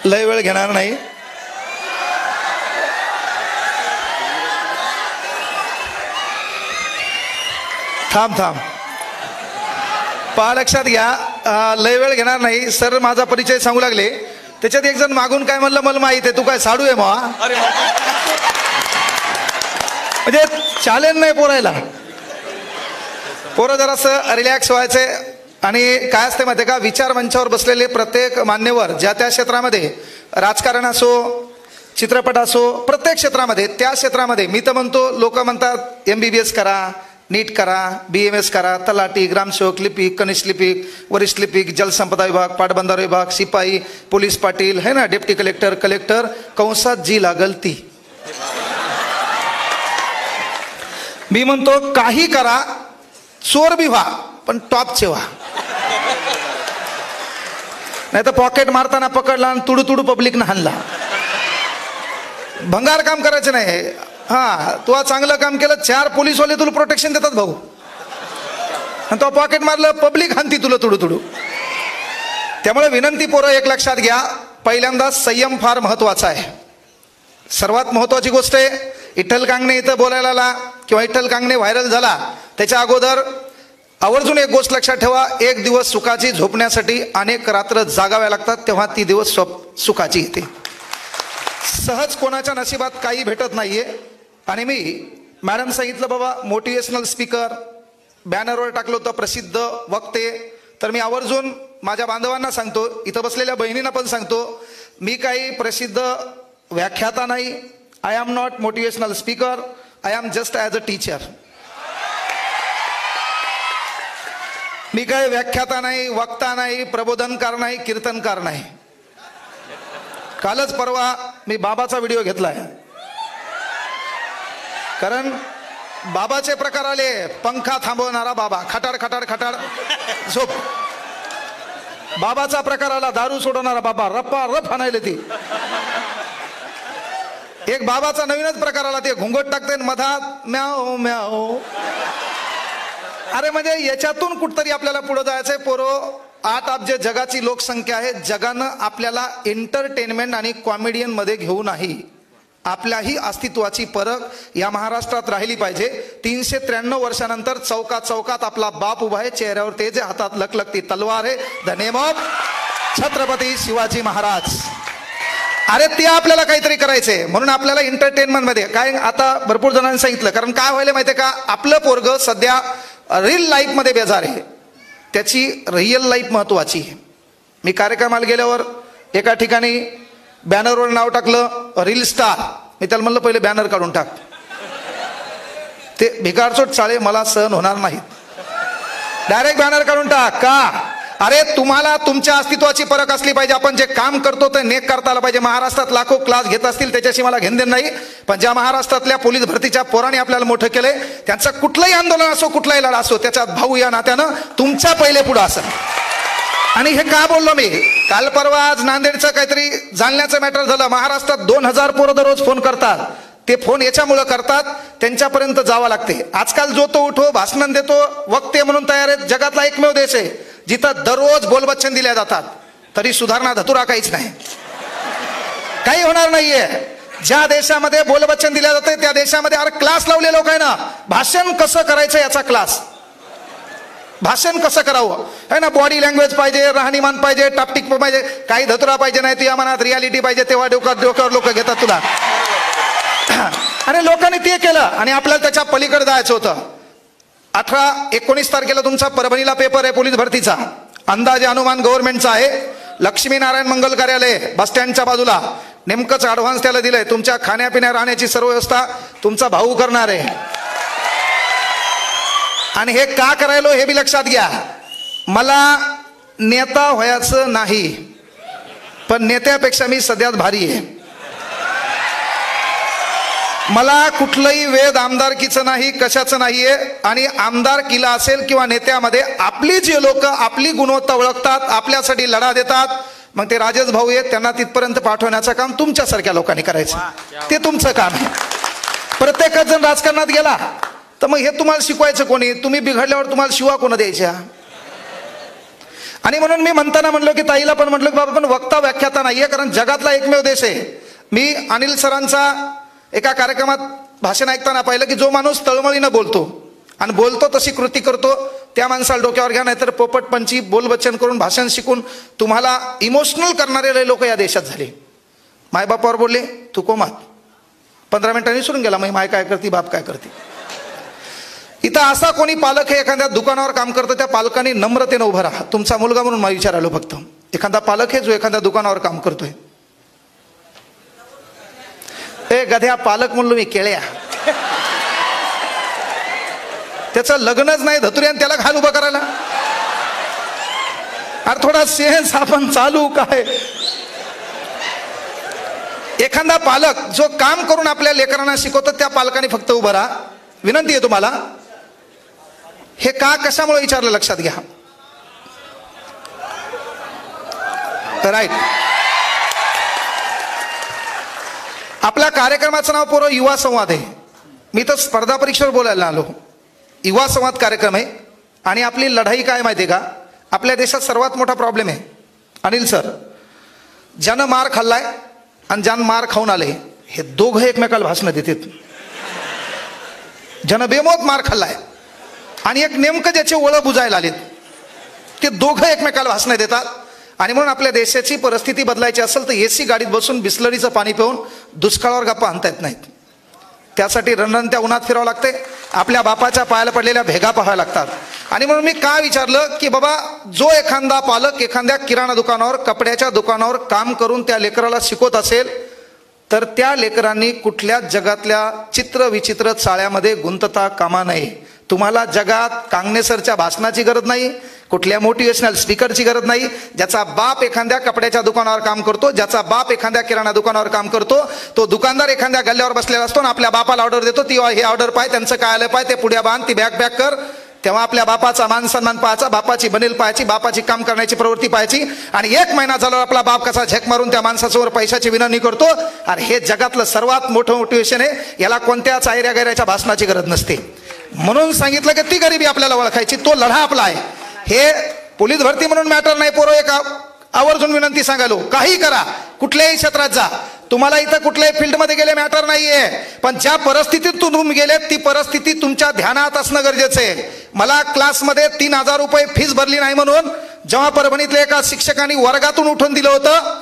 लय वेळ घेणार नाही. थांब पहा, लक्षात घ्या, लय वेळ घेणार नाही. सर माझा परिचय सांगू लागले, त्याच्यात एक जण मागून काय म्हणलं, मला माहित आहे तू काय साडू आहे मा, म्हणजे चॅलेंज नाही पोरायला. पोरं जरासं रिलॅक्स व्हायचे. आणि काय असते माहिती आहे का, विचार मंचावर बसलेले प्रत्येक मान्यवर ज्या त्या क्षेत्रामध्ये, राजकारण असो, चित्रपट असो, प्रत्येक क्षेत्रामध्ये, त्या क्षेत्रामध्ये मी तर म्हणतो, लोक म्हणतात MBBS करा, नीट करा, BMS करा, तलाठी, ग्रामसेवक, लिपिक, कनिष्ठ लिपिक, वरिष्ठ लिपिक, जलसंपदा विभाग, पाटबंधारा विभाग, शिपाई, पोलीस पाटील है ना, डेप्टी कलेक्टर, कलेक्टर, कंसात जी लागल ती. मी म्हणतो काही करा, चोर बी व्हा, पण टॉपचे व्हा. नाही तर पॉकेट मारताना पकडला आणि तुडू तुडू पब्लिकनं हाणला. भंगार काम करायचं नाही. हा, तू चांगलं काम केलं, 4 पोलीसवाले तुला प्रोटेक्शन देतात भाऊ, आणि तो पॉकेट मारलं, पब्लिक हाणती तुला तुडू तुडू. त्यामुळे विनंती पोरं, एक लक्षात घ्या, पहिल्यांदा संयम फार महत्वाचा आहे. सर्वात महत्वाची गोष्ट आहे, विठ्ठल कांगणे इथं बोलायला आला किंवा विठ्ठल कांगणे व्हायरल झाला त्याच्या अगोदर आवर्जून एक गोष्ट लक्षात ठेवा, एक दिवस सुखाची झोपण्यासाठी अनेक रात्र जागाव्या लागतात, तेव्हा ती दिवस सुखाची येते. सहज कोणाच्या नशिबात काही भेटत नाहीये. आणि मी मॅडम सांगितलं बाबा मोटिवेशनल स्पीकर, बॅनरवर टाकलं होतं प्रसिद्ध वक्ते, तर मी आवर्जून माझ्या बांधवांना सांगतो, इथं बसलेल्या बहिणींना पण सांगतो, मी काही प्रसिद्ध व्याख्याता नाही. I am not motivational speaker, I am just as a teacher. मी काही व्याख्याता नाही, वक्ता नाही, प्रबोधनकार नाही, कीर्तनकार नाही. कालच परवा मी बाबाचा व्हिडिओ घेतलाय, कारण बाबाचे प्रकार आले. पंखा थांबवणारा बाबा, खटाड खटाड खटाड झोप. बाबाचा प्रकार आला, दारू सोडवणारा बाबा, रप्पा रप हाणायला ती. एक बाबाचा नवीनच प्रकार आला, ते घुंगट टाकते मधात म्याओ म्याओ. अरे म्हणजे याच्यातून कुठतरी आपल्याला पुढे जायचंय. पोरो, 8 अब्ज जगाची लोकसंख्या आहे. जगानं आपल्याला एंटरटेनमेंट आणि कॉमेडियन मध्ये घेऊ नाही. आपल्याही अस्तित्वाची परख या महाराष्ट्रात राहिली पाहिजे. 393 वर्षानंतर चौकात चौकात आपला बाप उभा आहे, चेहऱ्यावर तेज आहे, हातात लखलखती तलवार आहे, the name of Chhatrapati Shivaji Maharaj. अरे ते आपल्याला काहीतरी करायचंय, म्हणून आपल्याला एंटरटेनमेंट मध्ये काय, आता भरपूर जणांनी सांगितलं, कारण काय व्हायला माहितीये का, आपलं पोरग सध्या रिअल लाईफ मध्ये बेजार आहे, त्याची रिअल लाईफ महत्वाची आहे. मी कार्यक्रमाला गेल्यावर एका ठिकाणी बॅनरवर नाव टाकलं रील स्टार. मी त्याला म्हणलं पहिले बॅनर काढून टाक. ते भिकारचोट चाळे मला सहन होणार नाहीत. डायरेक्ट बॅनर काढून टाक. का? अरे तुम्हाला तुमच्या अस्तित्वाची परख असली पाहिजे. आपण जे काम करतो ते नेक करता आलं पाहिजे. महाराष्ट्रात लाखो क्लास घेत असतील त्याच्याशी मला घेणदेण नाही, पण ज्या महाराष्ट्रातल्या पोलीस भरतीच्या पोरांनी आपल्याला मोठं केलंय, त्यांचं कुठलंही आंदोलन असो, कुठलाही लढा असो, त्याच्यात भाऊ या नात्यानं तुमच्या पहिले पुढं असेल. आणि हे का बोललो मी, काल परवा आज नांदेडचं काहीतरी जालन्याचं मॅटर झालं. महाराष्ट्रात 2000 पोरं दररोज फोन करतात. ते फोन याच्यामुळे करतात, त्यांच्यापर्यंत जावं लागते. आजकाल जो तो उठो भाषण देतो, वक्ते म्हणून तयार आहेत. जगातला एकमेव देश आहे जिथं दररोज बोलबच्चन दिल्या जातात, तरी सुधारणा धतुरा काहीच नाही, काही होणार नाहीये. ज्या देशामध्ये बोलबच्चन दिल्या जाते त्या देशामध्ये अरे क्लास लावले लोक आहे ना, भाषण कसं करायचं याचा क्लास, भाषण कसं करावं है ना, बॉडी लँग्वेज पाहिजे, राहणीमान पाहिजे, टापटिक पाहिजे, काही धतुरा पाहिजे नाही. तुझ्या मनात रियालिटी पाहिजे, तेव्हा डोक्यावर लोक घेतात तुला. आणि लोकांनी ते केलं आणि आपल्याला त्याच्या पलीकडे जायचं होतं. 18-19 तारखेला तुमचा परभणीला पेपर आहे पोलीस भरतीचा. अंदाजे अनुमान गव्हर्नमेंटचा आहे. लक्ष्मीनारायण मंगल कार्यालय बस स्टँडच्या बाजूला. नेमकंच ऍडव्हान्स त्याला दिलंय. तुमच्या खाण्यापिण्या राहण्याची सर्व व्यवस्था तुमचा भाऊ करणार आहे. आणि हे का करायलो हे बी लक्षात घ्या. मला नेता व्हायचं नाही, पण नेत्यापेक्षा मी सध्यात भारी आहे. मला कुठलंही वेद आमदारकीचं नाही, कशाचं नाहीये. आणि आमदार किला असेल किंवा नेत्यामध्ये आपली जे लोक आपली गुणवत्ता ओळखतात, आपल्यासाठी लढा देतात, मग ते राजेश भाऊ आहेत, त्यांना तिथपर्यंत पाठवण्याचं काम तुमच्यासारख्या लोकांनी करायचं. ते तुमचं काम आहे. प्रत्येकच जण राजकारणात गेला तर मग हे तुम्हाला शिकवायचं कोणी? तुम्ही बिघडल्यावर तुम्हाला शिवा कोण द्यायच्या? आणि म्हणून मी म्हणताना म्हणलो की ताईला पण म्हटलं की बाबा पण वक्ता व्याख्याता नाहीये, कारण जगातला एकमेव देश आहे. मी अनिल सरांचा एका कार्यक्रमात भाषण ऐकताना पाहिलं की जो माणूस तळमळीनं बोलतो आणि बोलतो तशी कृती करतो त्या माणसाला डोक्यावर घ्या, नाहीतर पोपटपंची बोलबच्चन करून भाषण शिकून तुम्हाला इमोशनल करणारे लोक या देशात झाले. मायबापावर बोलले तू कोमात, 15 मिनिटांनी विसरून गेला मग माय काय करते बाप काय करते. इथं असा कोणी पालक आहे एखाद्या दुकानावर काम करतं, त्या पालकांनी नम्रतेनं उभं राहा. तुमचा मुलगा म्हणून मला विचारालो फक्त. एखादा पालक आहे जो एखाद्या दुकानावर काम करतोय, ए गध्या पालक म्हणलो मी केळ्या, त्याचं लग्नच नाही धतुरी त्याला घाल उभं करायला. अरे थोडा सेन्स आपण चालू काय. एखादा पालक जो काम करून आपल्या लेकरांना शिकवतो त्या पालकाने फक्त उभं राहा. विनंती आहे तुम्हाला. हे का कशामुळे विचारलं लक्षात घ्या. राईट. आपल्या कार्यक्रमाचं नाव पोरं युवा संवाद आहे. मी तर स्पर्धा परीक्षेवर बोलायला आलो. युवा संवाद कार्यक्रम आहे. आणि आपली लढाई काय माहिती आहे का. आपल्या देशात सर्वात मोठा प्रॉब्लेम आहे अनिल सर, ज्यानं मार खाल्लाय आणि ज्यानं मार खाऊन आले हे दोघं एकमेकाला भाषणं देतात. ज्यानं बेमोत मार खाल्लाय आणि एक नेमकं ज्याचे ओळख बुजायला आलेत ते दोघं एकमेकाला भाषणं देतात. आणि म्हणून आपल्या देशाची परिस्थिती बदलायची असेल तर एसी गाडीत बसून बिस्लरीचं पाणी पिऊन दुष्काळावर गप्पा आणता येत नाहीत. त्यासाठी रणरणत्या उन्हात फिरावं लागते. आपल्या बापाच्या पायाला पडलेल्या भेगा पाहाव्या लागतात. आणि म्हणून मी का विचारलं की बाबा जो एखादा पालक एखाद्या किराणा दुकानावर कपड्याच्या दुकानावर काम करून त्या लेकराला शिकवत असेल तर त्या लेकरांनी कुठल्या जगातल्या चित्र विचित्र चाळ्यामध्ये गुंतता कामा नये. तुम्हाला जगात कांगणेसरच्या भाषणाची गरज नाही, कुठल्या मोटिवेशनल स्पीकरची गरज नाही. ज्याचा बाप एखाद्या कपड्याच्या दुकानावर काम करतो, ज्याचा बाप एखाद्या किराणा दुकानावर काम करतो, तो दुकानदार एखाद्या गल्ल्यावर बसलेला असतो आणि आपल्या बापाला ऑर्डर देतो, ती हे ऑर्डर पाय, त्यांचं काय आलं पाय, ते पुढ्या बांध, ती बॅग पॅक कर. तेव्हा आपल्या बापाचा मान सन्मान पाहायचा, बापाची बनेल पाहायची, बापाची काम करण्याची प्रवृत्ती पाहायची. आणि 1 महिना झाल्यावर आपला बाप कसा झेक मारून त्या माणसासमोर पैशाची विनंती करतो. अरे हे जगातलं सर्वात मोठं मोटिवेशन आहे. याला कोणत्या चायऱ्या गैऱ्याच्या भाषणाची गरज नसते. म्हणून सांगितलं की ती गरिबी आपल्याला ओळखायची, तो लढा आपला आहे. हे पोलीस भरती म्हणून मॅटर नाही पोरं. एक आवर्जून विनंती सांगालो, काही करा, कुठल्याही क्षेत्रात जा, तुम्हाला इथं कुठल्याही फील्डमध्ये गेले मॅटर नाहीये, पण ज्या परिस्थितीत तुम्ही गेले ती परिस्थिती तुमच्या ध्यानात असणं गरजेचं आहे. मला क्लासमध्ये 3000 रुपये फीस भरली नाही म्हणून जेव्हा परभणीतल्या एका शिक्षकांनी वर्गातून उठून दिलं होतं,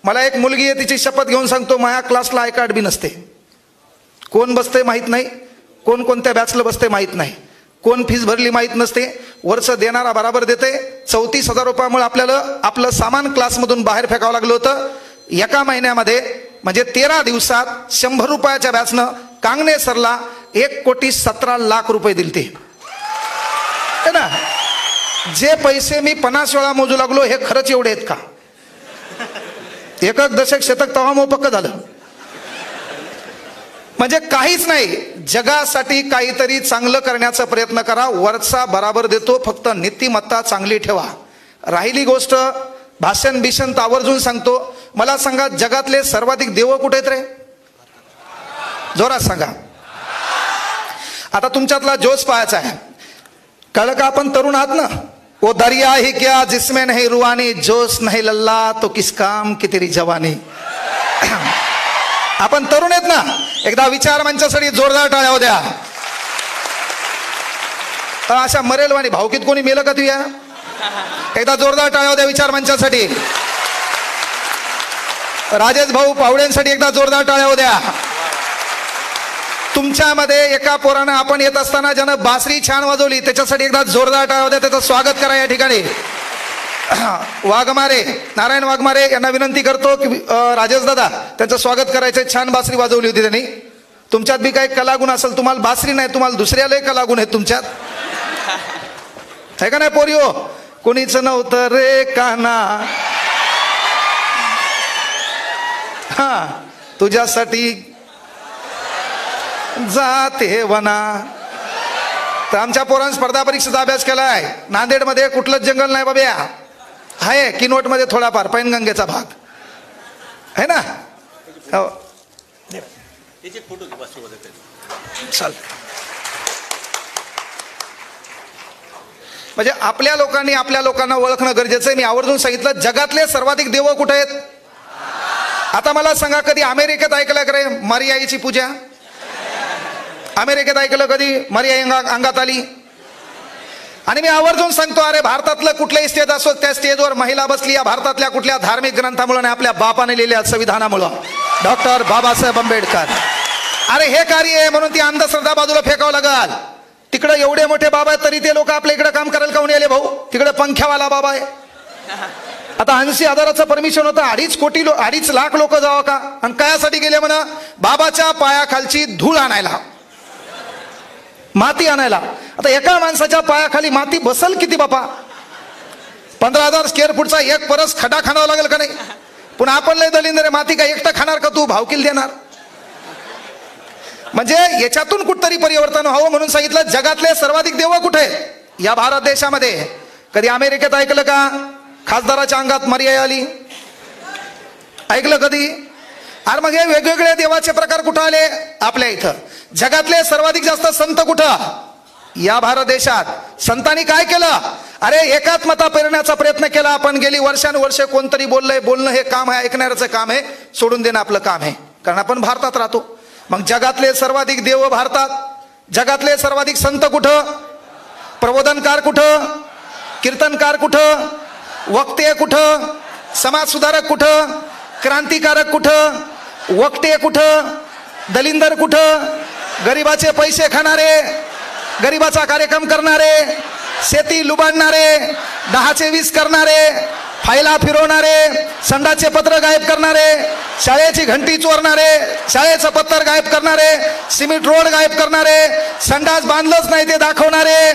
मला एक मुलगी आहे तिची शपथ घेऊन सांगतो, माझ्या क्लासला आय कार्ड बी नसते. कोण बसते माहीत नाही, कोण कोणत्या बॅचला बसते माहीत नाही, कोण फीस भरली माहीत नसते, वर्ष देणारा बराबर देते. 34,000 रुपयामुळे आपल्याला आपलं सामान क्लासमधून बाहेर फेकावं लागलं होतं. एका महिन्यामध्ये म्हणजे 13 दिवसात 100 रुपयाच्या बॅचनं कांगणे सरला 1,17,00,000 रुपये दिलते ना. जे पैसे मी 50 वेळा मोजू लागलो हे खरंच एवढे आहेत का. एकक दशक शतक तवा मोपक्क झालं. म्हणजे काहीच नाही. जगासाठी काहीतरी चांगलं करण्याचा प्रयत्न करा. वरचा बराबर देतो, फक्त नीतिमत्ता चांगली ठेवा. राहिली गोष्ट भाषण बिषण आवर्जून सांगतो. मला सांगा जगातले सर्वाधिक देव कुठे आहेत रे. जोरात सांगा. आता तुमच्यातला जोश पाहायचा आहे. कळलं का. आपण तरुण आहात ना. वो दरिया ही क्या जिसमें नहीं रुआनी, जोश नहीं लल्ला तो किस काम की तेरी जवानी. आपण तरुण आहेत ना. एकदा विचार मंचासाठी जोरदार टाळ्या होत्या. अशा मरेलवाणी भावकीत कोणी मेलं का तुया. एकदा जोरदार टाळ्या होत्या विचार मंचासाठी. राजेश भाऊ पावड्यांसाठी एकदा जोरदार टाळ्या होत्या. तुमच्यामध्ये एका पोरानं आपण येत असताना ज्यानं बासरी छान वाजवली त्याच्यासाठी एकदा जोरदार टाळ्या होत्या. त्याचं स्वागत करा या ठिकाणी. वाघमारे, नारायण वाघमारे यांना विनंती करतो की राजेश दादा त्यांचं स्वागत करायचं. छान बासरी वाजवली होती त्यांनी. तुमच्यात बी काही कलागुण असेल. तुम्हाला बासरी नाही, तुम्हाला दुसऱ्यालाही कलागुण आहेत तुमच्यात, आहे का नाही पोरियो. कोणीच नव्हतं रे काना हा तुझ्यासाठी जाते वना. तर आमच्या पोरांनी स्पर्धा परीक्षेचा अभ्यास केलाय. नांदेडमध्ये कुठलंच जंगल नाही बाब्या. आहे किनवटमध्ये थोडाफार पैनगंगेचा भाग आहे ना. हो चल. म्हणजे आपल्या लोकांनी आपल्या लोकांना ओळखणं गरजेचं आहे. मी आवर्जून सांगितलं, जगातले सर्वाधिक देव कुठे आहेत? आता मला सांगा, कधी अमेरिकेत ऐकलं का रे मरियाईची पूजा? अमेरिकेत ऐकलं कधी मरियाई अंगात आली? आणि मी आवर्जून सांगतो, अरे भारतातलं कुठलंही स्टेज असो, त्या स्टेजवर महिला बसली या भारतातल्या कुठल्या धार्मिक ग्रंथामुळे आणि आपल्या बापाने लिहिलेल्या संविधानामुळं, डॉक्टर बाबासाहेब आंबेडकर. अरे हे कार्य आहे म्हणून ती अंधश्रद्धा बाजूला फेकावं लागल. तिकडे एवढे मोठे बाबा आहेत तरी ते लोक आपल्या इकडे काम करायला काऊन आले भाऊ? तिकडे पंख्यावाला बाबा आहे. आता 80,000चं परमिशन होतं, 2.5 लाख लोक जावं का? आणि कायासाठी गेले म्हणा? बाबाच्या पायाखालची धूळ आणायला, माती आणायला. आता एका माणसाच्या पायाखाली माती बसल किती बापा? 15,000 स्क्वेअर फूटचा एक परस खडा खाणावा लागेल का नाही? पुन्हा आपण लय दलिंदर, माती का एकटा खाणार का तू? भावकील देणार? म्हणजे याच्यातून कुठतरी परिवर्तन व्हावं म्हणून सांगितलं, जगातले सर्वाधिक देव कुठे? या भारत देशामध्ये. कधी अमेरिकेत ऐकलं का खासदाराच्या अंगात मरियाई आली? ऐकलं कधी? अरे मग हे वेगवेगळे देवाचे प्रकार कुठं आले? आपल्या इथं. जगातले सर्वाधिक जास्त संत कुठं? या भारत देशात. संतांनी काय केलं? अरे एकात्मता पेरण्याचा प्रयत्न केला. आपण गेली वर्षानुवर्ष कोणतरी बोललंय, बोलणं हे काम आहे, ऐकणाऱ्याचं काम आहे, सोडून देणं आपलं काम आहे, कारण आपण भारतात राहतो. मग जगातले सर्वाधिक देव भारतात. जगातले सर्वाधिक संत कुठं? प्रबोधनकार कुठं? कीर्तनकार कुठं? वक्ते कुठं? समाज सुधारक कुठं? क्रांतिकारक कुठं? वक्ते कुठं? दलिंदर कुठं? गरिबाचे पैसे खाणारे, गरिबाचा कार्यक्रम करणारे, शेती लुबाडणारे, 10चे 20 करणारे, फायला फिरवणारे, संडाचे पत्र गायब करणारे, शाळेची घंटी चोरणारे, शाळेचं पत्तर गायब करणारे, सिमेंट रोड गायब करणारे, संडास बांधलंच नाही ते दाखवणारे.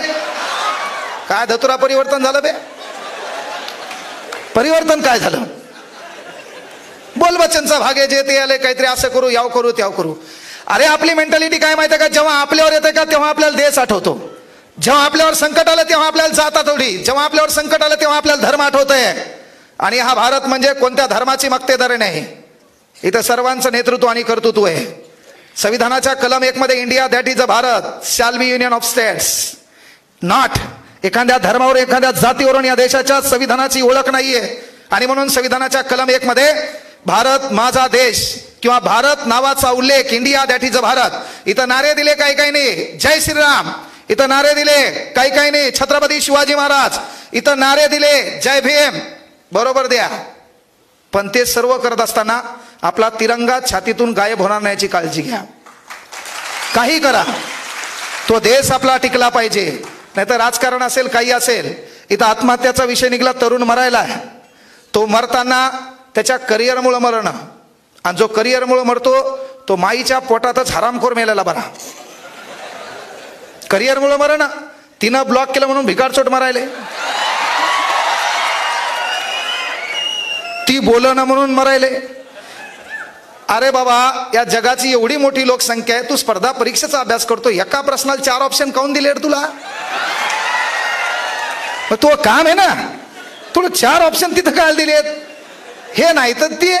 काय धतुरा परिवर्तन झालं बे? परिवर्तन काय झालं? बोल बच्चनचा भागे जे ते आले, काहीतरी असं करू, याव करू, त्याव करू. अरे आपली मेंटॅलिटी काय माहिती आहे का? जेव्हा आपल्यावर येते का तेव्हा आपल्याला देश आठवतो. जेव्हा आपल्यावर संकट आलं तेव्हा आपल्याला जात आठवली. जेव्हा आपल्यावर संकट आलं तेव्हा आपल्याला धर्म आठवतंय. आणि हा भारत म्हणजे कोणत्या धर्माची मक्तेदारी नाही, इथं सर्वांचं नेतृत्व आणि कर्तृत्व आहे. संविधानाच्या कलम 1 मध्ये India that is a Bharat shall be union of states, not. एखाद्या धर्मावर, एखाद्या जातीवरून या देशाच्या संविधानाची ओळख नाहीये. आणि म्हणून संविधानाच्या कलम 1 मध्ये भारत माझा देश किंवा भारत नावाचा उल्लेख, India that is a Bharat. इथं नारे दिले काही काही नाही जय श्रीराम, इथं नारे दिले काही काही नाही छत्रपती शिवाजी महाराज, इथं नारे दिले जय भीम. बरोबर द्या, पण ते सर्व करत असताना आपला तिरंगा छातीतून गायब होणार नाही याची काळजी घ्या. काही करा, तो देश आपला टिकला पाहिजे. नाहीतर राजकारण असेल, काही असेल. इथं आत्महत्याचा विषय निघाला, तरुण मरायला. तो मरताना त्याच्या करिअरमुळे मरणं, आणि जो करिअरमुळे मरतो तो माईच्या पोटातच हरामखोर मेलेला बरा. करिअरमुळे मरणं, तिनं ब्लॉक केलं म्हणून भिकारचोट मरायले, ती बोलणं म्हणून मरायले. अरे बाबा, या जगाची एवढी मोठी लोकसंख्या आहे, तू स्पर्धा परीक्षेचा अभ्यास करतो, एका प्रश्नाला 4 ऑप्शन काऊन दिले तुला? तो काम आहे ना, तुला 4 ऑप्शन तिथं काय दिलेत? हे नाही तर ते.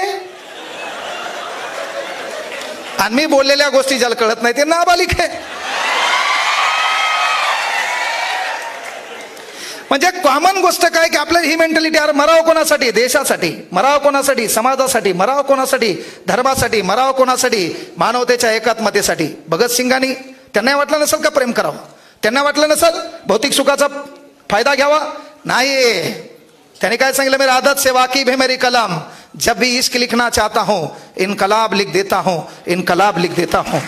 आणि मी बोललेल्या गोष्टी ज्याला कळत नाही ते नाबालिक आहे. म्हणजे कॉमन गोष्ट काय की आपल्याला ही मेंटॅलिटी, अरे मराव कोणासाठी? देशासाठी. मराव कोणासाठी? समाजासाठी. मराव कोणासाठी? धर्मासाठी. मराव कोणासाठी? मानवतेच्या एकात्मतेसाठी. भगतसिंगांनी, त्यांना वाटलं नसेल का प्रेम करावं? त्यांना वाटलं नसेल भौतिक सुखाचा फायदा घ्यावा? नाही. त्यांनी काय सांगितलं? मेरी आदत से वाकिफ है मेरी कलम, जब भी इश्क लिखना चाहता हूं इनकलाब लिख देता हूं, इनकलाब लिख देता हूं.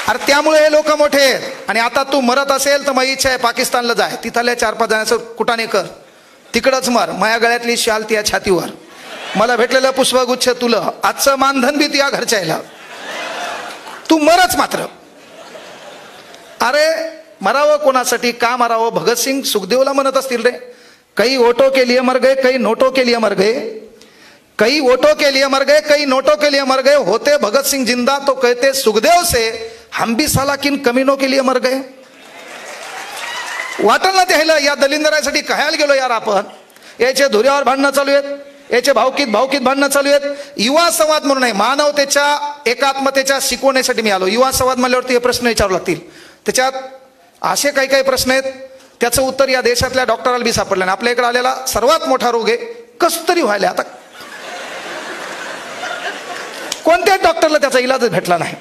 अरे त्यामुळे हे लोक मोठे आहेत. आणि आता तू मरत असेल तर मग इच्छा आहे पाकिस्तानला जाय, तिथल्या 4-5 जणांचं कुटाने कर, तिकडच मर. माया गळ्यातली शाल त्या छातीवर, मला भेटलेलं पुष्पगुच्छ तुला, आजचं मानधन बी तुझ्या घरच्या यायला, तू मरच मात्र. अरे मरावं कोणासाठी? का मरावं? भगतसिंग सुखदेवला म्हणत असतील रे, कई वोटों के लिए मर गए, कई नोटों के लिए मर गए, कई वोटों के लिए मर गए, कई नोटों के लिए मर गए. होते भगत सिंह जिंदा तो कहते सुखदेव से हम भी साला किन कमीनों के लिए मर गए. वाटल ना त्याला, या दलिंदरासाठी कहायला गेलो यार आपण. याचे धुऱ्यावर भांडणं चालू आहेत, याचे भावकीत भांडणं चालू आहेत. युवा संवाद म्हणून नाही, मानवतेच्या एकात्मतेच्या शिकवण्यासाठी मी आलो. युवा संवाद म्हणल्यावरती हे प्रश्न विचारू लागतील. त्याच्यात असे काही काही प्रश्न आहेत त्याचं उत्तर या देशातल्या डॉक्टराला बी सापडलं नाही. आपल्या इकडे आलेला सर्वात मोठा रोग आहे कस तरी व्हायला. आता कोणत्याच डॉक्टरला त्याचा इलाजच भेटला नाही.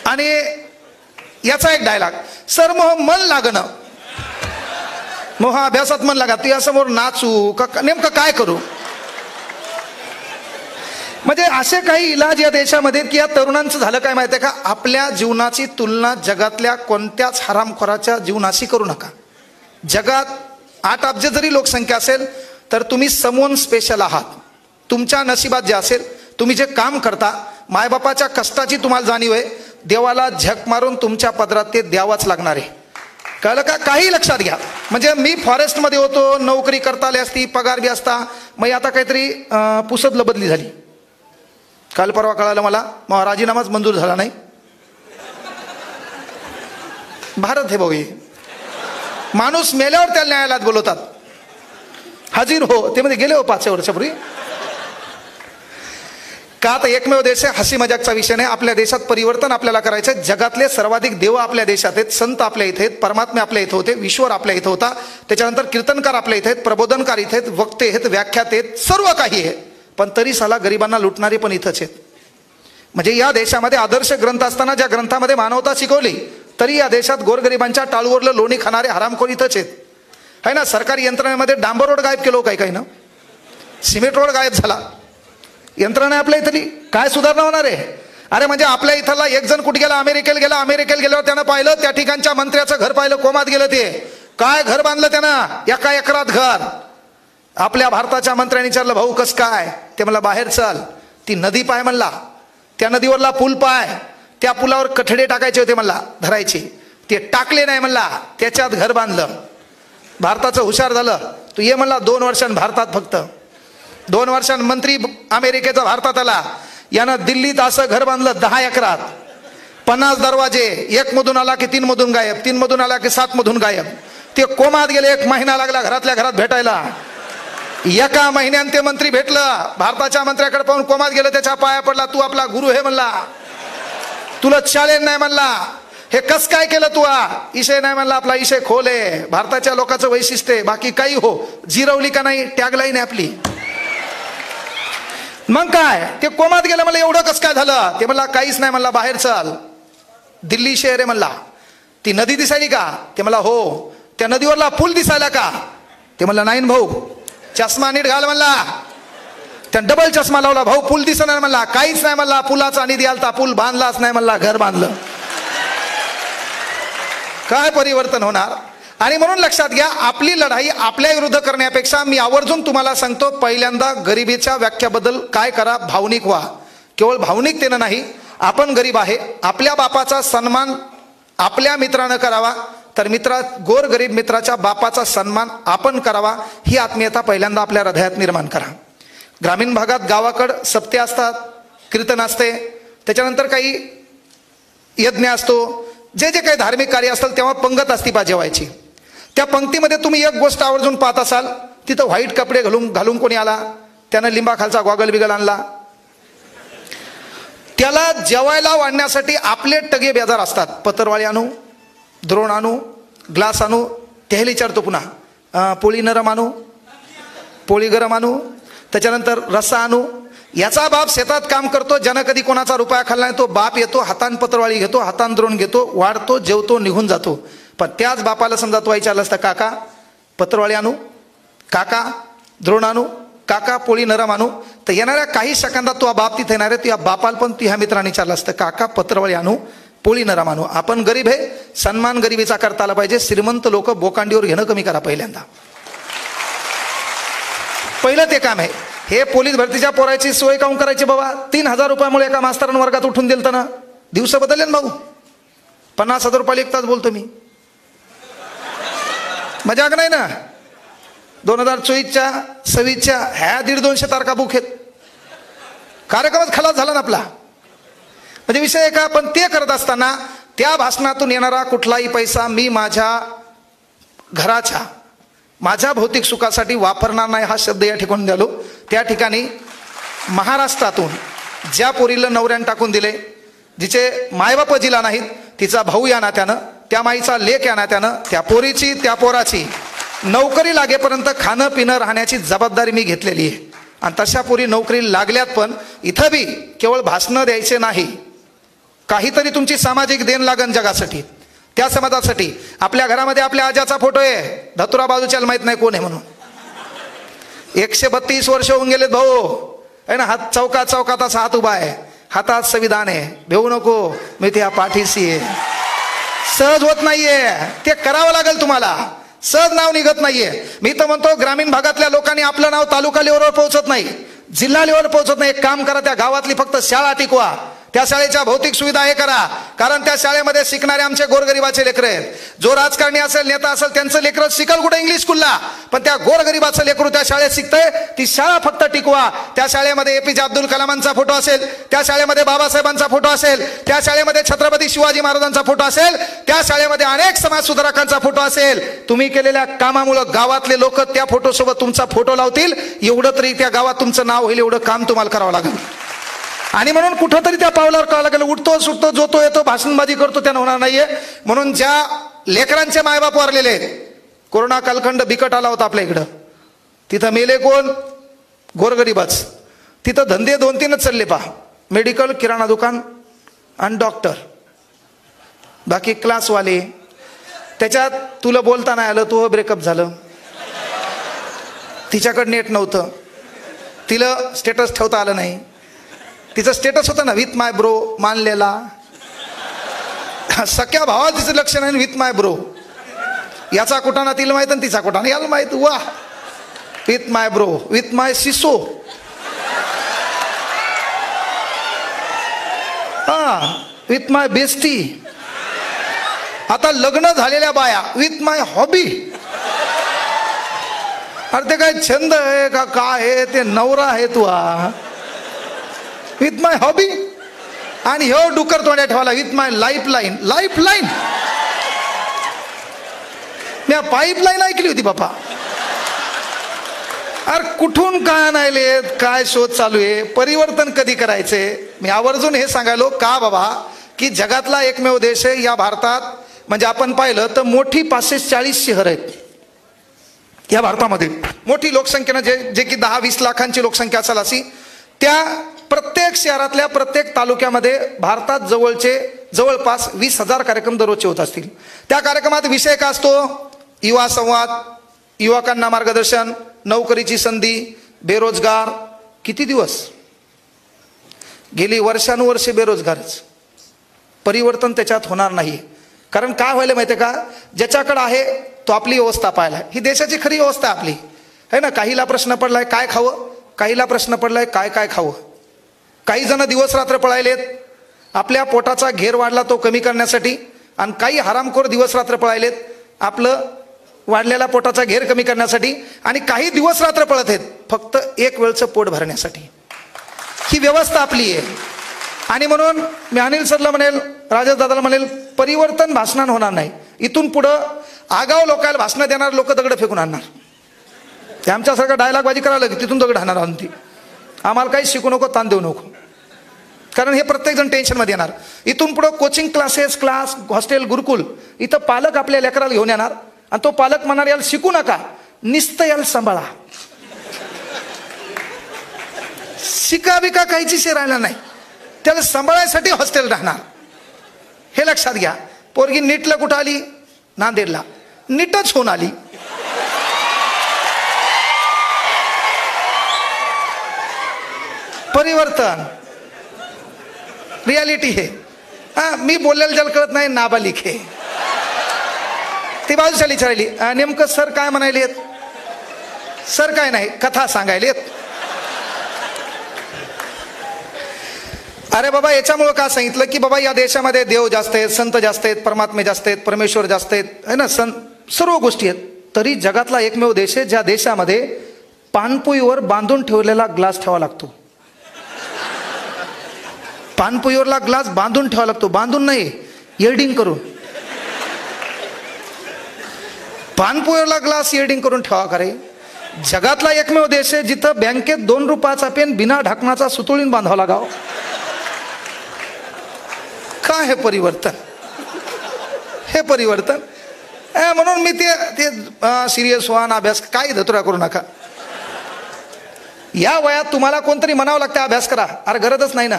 आणि याचा एक डायलॉग, सर मोह मन लागणं, मोह अभ्यासात मन लागा, तू यासमोर नाचू का नेमकं काय करू. म्हणजे असे काही इलाज या देशामध्ये की या तरुणांचं झालं काय माहिती आहे का, आपल्या जीवनाची तुलना जगातल्या कोणत्याच हरामखोराच्या जीवनाशी करू नका. जगात 8 अब्ज जरी लोकसंख्या असेल तर तुम्ही समवन स्पेशल आहात. तुमच्या नशिबात जे असेल, तुम्ही जे काम करता, मायबापाच्या कष्टाची तुम्हाला जाणीव आहे, देवाला झक मारून तुमच्या पदरात ते द्यावाच लागणार आहे. कळलं का. काही लक्षात घ्या. म्हणजे मी फॉरेस्टमध्ये होतो, नोकरी करता आली असती, पगार बी असता, मग आता काहीतरी पुसदला बदली झाली. काल परवा कळालं मला, मग राजीनामाच मंजूर झाला नाही. भारत हे भाऊ, माणूस मेल्यावर त्याला न्यायालयात बोलवतात, हजीर हो, ते मध्ये गेले हो 5 वर्षापूर्वी. का तर एकमेव देश आहे, हसी मजाकचा विषय नाही. आपल्या देशात परिवर्तन आपल्याला करायचं आहे. जगातले सर्वाधिक देव आपल्या देशात आहेत, संत आपल्या इथे आहेत, परमात्मे आपल्या इथे होते, ईश्वर आपल्या इथे होता, त्याच्यानंतर कीर्तनकार आपल्या इथे आहेत, प्रबोधनकार इथे आहेत, वक्ते आहेत, व्याख्यात आहेत, सर्व काही आहे. पण तरी साला गरिबांना लुटणारे पण इथंच आहेत. म्हणजे या देशामध्ये आदर्श ग्रंथ असताना ज्या ग्रंथामध्ये मानवता शिकवली, तरी या देशात गोरगरिबांच्या टाळूवरलं लोणी खाणारे हरामखोर इथंच आहेत. है ना. सरकारी यंत्रणेमध्ये डांबर रोड गायब केलो काही ना, सिमेंट रोड गायब झाला. यंत्रणा आपल्या इथली काय सुधारणा होणार आहे. अरे म्हणजे आपल्या इथला एक जण कुठे गेला, अमेरिकेला गेला, अमेरिकेला गेल्यावर त्यानं पाहिलं त्या ठिकाणच्या मंत्र्याचं घर पाहिलं, कोमात गेलं. ते काय घर बांधलं त्यानं, एका एकरात घर. आपल्या भारताच्या मंत्र्यांनी विचारलं, भाऊ कस काय, ते म्हणला बाहेर चल, ती नदी पाय म्हणला, त्या नदीवरला पूल पाय, त्या पुलावर कठडे टाकायचे होते म्हणला, धरायचे, ते टाकले नाही म्हणला, त्याच्यात घर बांधलं. भारताचं हुशार झालं. तू ये म्हणला 2 वर्षांनी भारतात, फक्त 2 वर्षांनी मंत्री अमेरिकेचा भारतात आला. यानं दिल्लीत असं घर बांधलं 10 एकरात, 50 दरवाजे, 1 मधून आला की 3 मधून गायब, 3 मधून आला की 7 मधून गायब. ते कोमात गेले, 1 महिना लागला घरातल्या घरात भेटायला. एका महिन्यात ते मंत्री भेटलं, भारताच्या मंत्र्याकडे पाहून कोमात गेलं, त्याच्या पाया पडला, तू आपला गुरु हे म्हणला, तुला चॅलेंज नाही म्हणला, हे कस काय केलं तू, इशय नाही म्हणला, आपला इशय खोल आहे. भारताच्या लोकांचं वैशिष्ट्य आहे, बाकी काही हो, जिरवली का नाही टॅगलाईन आहे आपली. मग काय, ते कोमात गेलं. मला एवढं कस काय झालं, ते म्हणला काहीच नाही म्हणला, बाहेर चल, दिल्ली शहर आहे म्हणला. ती नदी दिसायली का, ते म्हणला हो. त्या नदीवरला पूल दिसायला का, ते म्हणला नाही भाऊ, चष्मा नीट घाल म्हणला. त्या डबल चष्मा लावला, भाऊ पूल दिसणार म्हणला, काहीच नाही म्हणला, पुलाचा निधी आलता, पूल बांधलाच नाही म्हणला, घर बांधलं. काय परिवर्तन होणार. आणि म्हणून लक्षात घ्या, आपली लढाई आपल्या विरुद्ध करण्यापेक्षा मी आवर्जून तुम्हाला सांगतो, पहिल्यांदा गरिबीच्या व्याख्याबद्दल काय करा, भावनिक व्हा. केवळ भावनिकतेनं नाही, आपण गरीब आहे, आपल्या बापाचा सन्मान आपल्या मित्रानं करावा, तर गोरगरीब मित्राच्या बापाचा सन्मान आपण करावा. ही आत्मीयता पहिल्यांदा आपल्या हृदयात निर्माण करा. ग्रामीण भागात गावाकडं सप्ते असतात, कीर्तन असते, त्याच्यानंतर काही यज्ञ असतो, जे जे काही धार्मिक कार्य असतात तेव्हा पंगत असती पा जेवायची. त्या पंक्तीमध्ये तुम्ही एक गोष्ट आवर्जून पाहत असाल, तिथं व्हाईट कपडे घालून कोणी आला, त्यानं लिंबाखालचा गॉगल बिगल आणला, त्याला जेवायला वाढण्यासाठी आपले टगे बेजार असतात. पत्रवाळी आणू, द्रोण आणू, ग्लास आणू, त्याला विचारतो पुन्हा पोळी नरम आणू, पोळी गरम आणू, त्याच्यानंतर रस्सा आणू. याचा बाप शेतात काम करतो, ज्यानं कधी कोणाचा रुपया खाल्ला नाही, तो बाप येतो, हातान पत्रवाळी घेतो, हातान द्रोण घेतो, वाढतो, जेवतो, निघून जातो. पण त्याच बापाला समजा तो विचारलं असतं, काका पत्रवाळी आणू, काका द्रोण आणू, काका पोळी नरम आणू, तर येणाऱ्या काही सेकंदात तो बाप तिथे येणार आहे. तुझ्या बापाला पण तुझ्या मित्राने विचारलं असतं, काका पत्रवाळी आणू, पोळी नरम आणू. आपण गरीब आहे, सन्मान गरिबीचा करता आला पाहिजे. श्रीमंत लोक बोकांडीवर घेणं कमी करा. पहिल्यांदा पहिलं ते काम आहे. हे पोलीस भरतीच्या पोरायची सोय काऊन करायची बाबा. 3,000 रुपयामुळे एका मास्तरानं वर्गात उठून दिलं ना, दिवस बदलले ना भाऊ. 50,000 रुपयाला एक तास बोलतो मी, मजाक नाही ना. 2024च्या 26च्या ह्या 150-200 तारखा बुक आहेत, कार्यक्रमच खलास झाला ना आपला. म्हणजे विषय आहे का. पण ते करत असताना त्या भाषणातून येणारा कुठलाही पैसा मी माझ्या घराच्या, माझ्या भौतिक सुखासाठी वापरणार नाही, हा शब्द या ठिकाणी द्यालो. त्या ठिकाणी महाराष्ट्रातून ज्या पोरीला नवऱ्यानं टाकून दिले, जिचे मायबाप जिला नाहीत, तिचा भाऊ या नात्यानं त्या माईचा लेक आहे ना, त्यानं त्या पोरीची त्या पोराची नोकरी लागेपर्यंत खाणं पिणं राहण्याची जबाबदारी मी घेतलेली आहे. आणि तशा पोरी नोकरी लागल्यात. पण इथं बी केवळ भाषणं द्यायचे नाही, काहीतरी तुमची सामाजिक देण लागन जगासाठी, त्या समाजासाठी. आपल्या घरामध्ये आपल्या आजाचा फोटो आहे, धतुरा बाजूच्याला माहित नाही कोण आहे म्हणून. 132 वर्ष होऊन गेलेत भाऊ, आहे ना. हात चौकात असा हात उभा आहे, हातात संविधान आहे. भेऊ नको, मी त्या पाठीशी आहे. सहज होत नाहीये, ते करावं लागेल तुम्हाला. सहज नाव निघत नाहीये. मी तर म्हणतो ग्रामीण भागातल्या लोकांनी आपलं नाव तालुका लेवलवर पोहोचत नाही, जिल्हा लेवलवर पोहोचत नाही. एक काम करा, त्या गावातली फक्त शाळा टिकवा, त्या शाळेच्या भौतिक सुविधा हे करा. कारण त्या शाळेमध्ये शिकणारे आमचे गोरगरिबाचे लेकर आहेत. जो राजकारणी असेल, नेता असेल, त्यांचं लेकर शिकल कुठे इंग्लिश स्कूलला, पण त्या गोरगरिबाचं लेकरू त्या शाळेत शिकतंय. ती शाळा फक्त टिकवा. त्या शाळेमध्ये एपीजे अब्दुल कलामांचा फोटो असेल, त्या शाळेमध्ये बाबासाहेबांचा फोटो असेल, त्या शाळेमध्ये छत्रपती शिवाजी महाराजांचा फोटो असेल, त्या शाळेमध्ये अनेक समाजसुधारकांचा फोटो असेल. तुम्ही केलेल्या कामामुळे गावातले लोक त्या फोटोसोबत तुमचा फोटो लावतील. एवढं तरी त्या गावात तुमचं नाव होईल, एवढं काम तुम्हाला करावं लागेल. आणि म्हणून कुठंतरी त्या पावलावर कळायला लागेल, उठतो सुटतो जोतो येतो भाषणबाजी करतो त्यानं होणार नाहीये. म्हणून ज्या लेकरांचे मायबाप वारलेले आहेत, कोरोना कालखंड बिकट आला होता आपल्या इकडं, तिथं मेले कोण? गोरगरीबच. तिथं धंदे 2-3च चालले पहा, मेडिकल, किराणा दुकान आणि डॉक्टर. बाकी क्लासवाले. त्याच्यात तुला बोलता नाही आलं, तू ब्रेकअप झालं, तिच्याकडे नेट नव्हतं, तिला स्टेटस ठेवता आलं नाही. तिचं स्टेटस होतं ना विथ माय ब्रो मानलेला, सख्या भावाला तिचं लक्ष नाही, विथ माय ब्रो. याचा कुठाना तिला माहित आणि तिचा कुठाना याला माहित. वा, विथ माय ब्रो, विथ माय सिसो, हा, विथ माय बेस्टी. आता लग्न झालेल्या बाया विथ माय हॉबी. अरे ते काय छंद आहे का काय आहे? ते नवरा आहे तू, विथ माय हॉबी. आणि ह्यो डुकर तोंड्या ठेवाला with my lifeline. Lifeline, me pipeline ऐकली होती बापा. अरे कुठून काय आणायलेत, काय शोध चालू आहे? परिवर्तन कधी करायचे? मी आवर्जून हे सांगायलो का बाबा, की जगातला एकमेव देश आहे या भारतात. म्हणजे आपण पाहिलं तर मोठी 540 शहर आहेत या भारतामध्ये. मोठी लोकसंख्येनं जे की 10-20 लाखांची लोकसंख्या असेल अशी, त्या प्रत्येक शहरातल्या प्रत्येक तालुक्यामध्ये भारतात जवळपास 20,000 कार्यक्रम दररोजचे होत असतील. त्या कार्यक्रमात विषय का असतो? युवा संवाद, युवकांना मार्गदर्शन, नोकरीची संधी, बेरोजगार. किती दिवस गेली वर्षानुवर्षे बेरोजगारच. परिवर्तन त्याच्यात होणार नाही. कारण काय व्हायला माहिती आहे का, ज्याच्याकडे आहे तो आपली व्यवस्था पाहिला. ही देशाची खरी व्यवस्था आपली आहे ना. काहीला प्रश्न पडलाय काय खावं, काहीला प्रश्न पडलाय काय काय खावं. काही जण दिवस रात्र पळायलेत, आपल्या पोटाचा घेर वाढला तो कमी करण्यासाठी. आणि काही हरामखोर दिवस रात्र पळायलेत आपलं वाढलेला पोटाचा घेर कमी करण्यासाठी. आणि काही दिवस रात्र पळत आहेत फक्त एक वेळचं पोट भरण्यासाठी. ही व्यवस्था आपली आहे. आणि म्हणून मी अनिल सरला म्हणेल, राजेश दादाला म्हणेल, परिवर्तन भाषणानं होणार नाही. इथून पुढं आगाव लोकांना भाषणं देणार लोक दगड फेकून आणणार. ते आमच्यासारखं डायलॉगबाजी करायला लागेल, तिथून दगड आणणार आणून ती. आम्हाला काही शिकू नको, ताण देऊ नको. कारण हे प्रत्येकजण टेन्शनमध्ये येणार. इथून पुढं कोचिंग क्लासेस, क्लास, हॉस्टेल, गुरुकुल, इथं पालक आपल्या लेकराला घेऊन येणार. आणि तो पालक म्हणणार याला शिकू नका, निस्त याला सांभाळा. शिका बिका काहीची शे राहिला नाही, त्याला सांभाळायसाठी हॉस्टेल राहणार. हे लक्षात घ्या. पोरगी नीटला कुठं आली? नांदेडला. नीटच होऊन आली. परिवर्तन रियालिटी हे. हा, मी बोललेलं ज्याला कळत नाही नाबालिक हे. ती बाजूशाली विचारली, नेमकं सर काय म्हणायलेत? सर काय नाही, कथा सांगायलेत. अरे बाबा, याच्यामुळं का सांगितलं की बाबा या देशामध्ये देव जास्त आहेत, संत जास्त आहेत, परमात्मे जास्त आहेत, परमेश्वर जास्त आहेत, है ना, सर्व गोष्टी आहेत. तरी जगातला एकमेव देश आहे ज्या देशामध्ये पानपोईवर बांधून ठेवलेला ग्लास ठेवावा लागतो. पानपोईवरला ग्लास बांधून ठेवावा लागतो. बांधून नाही, एडिंग करून. पानपोईवरला ग्लास एडिंग करून ठेवा करे. जगातला एकमेव देश आहे जिथं बँकेत 2 रुपयाचा पेन बिना ढाकणाचा सुतळीन बांधावा लागाव. काय हे परिवर्तन? हे परिवर्तन. म्हणून मी ते सिरियस व्हा, अभ्यास काय धतुरा करू नका. या वयात तुम्हाला कोणतरी म्हणावं लागतं अभ्यास करा, अरे गरजच नाही ना.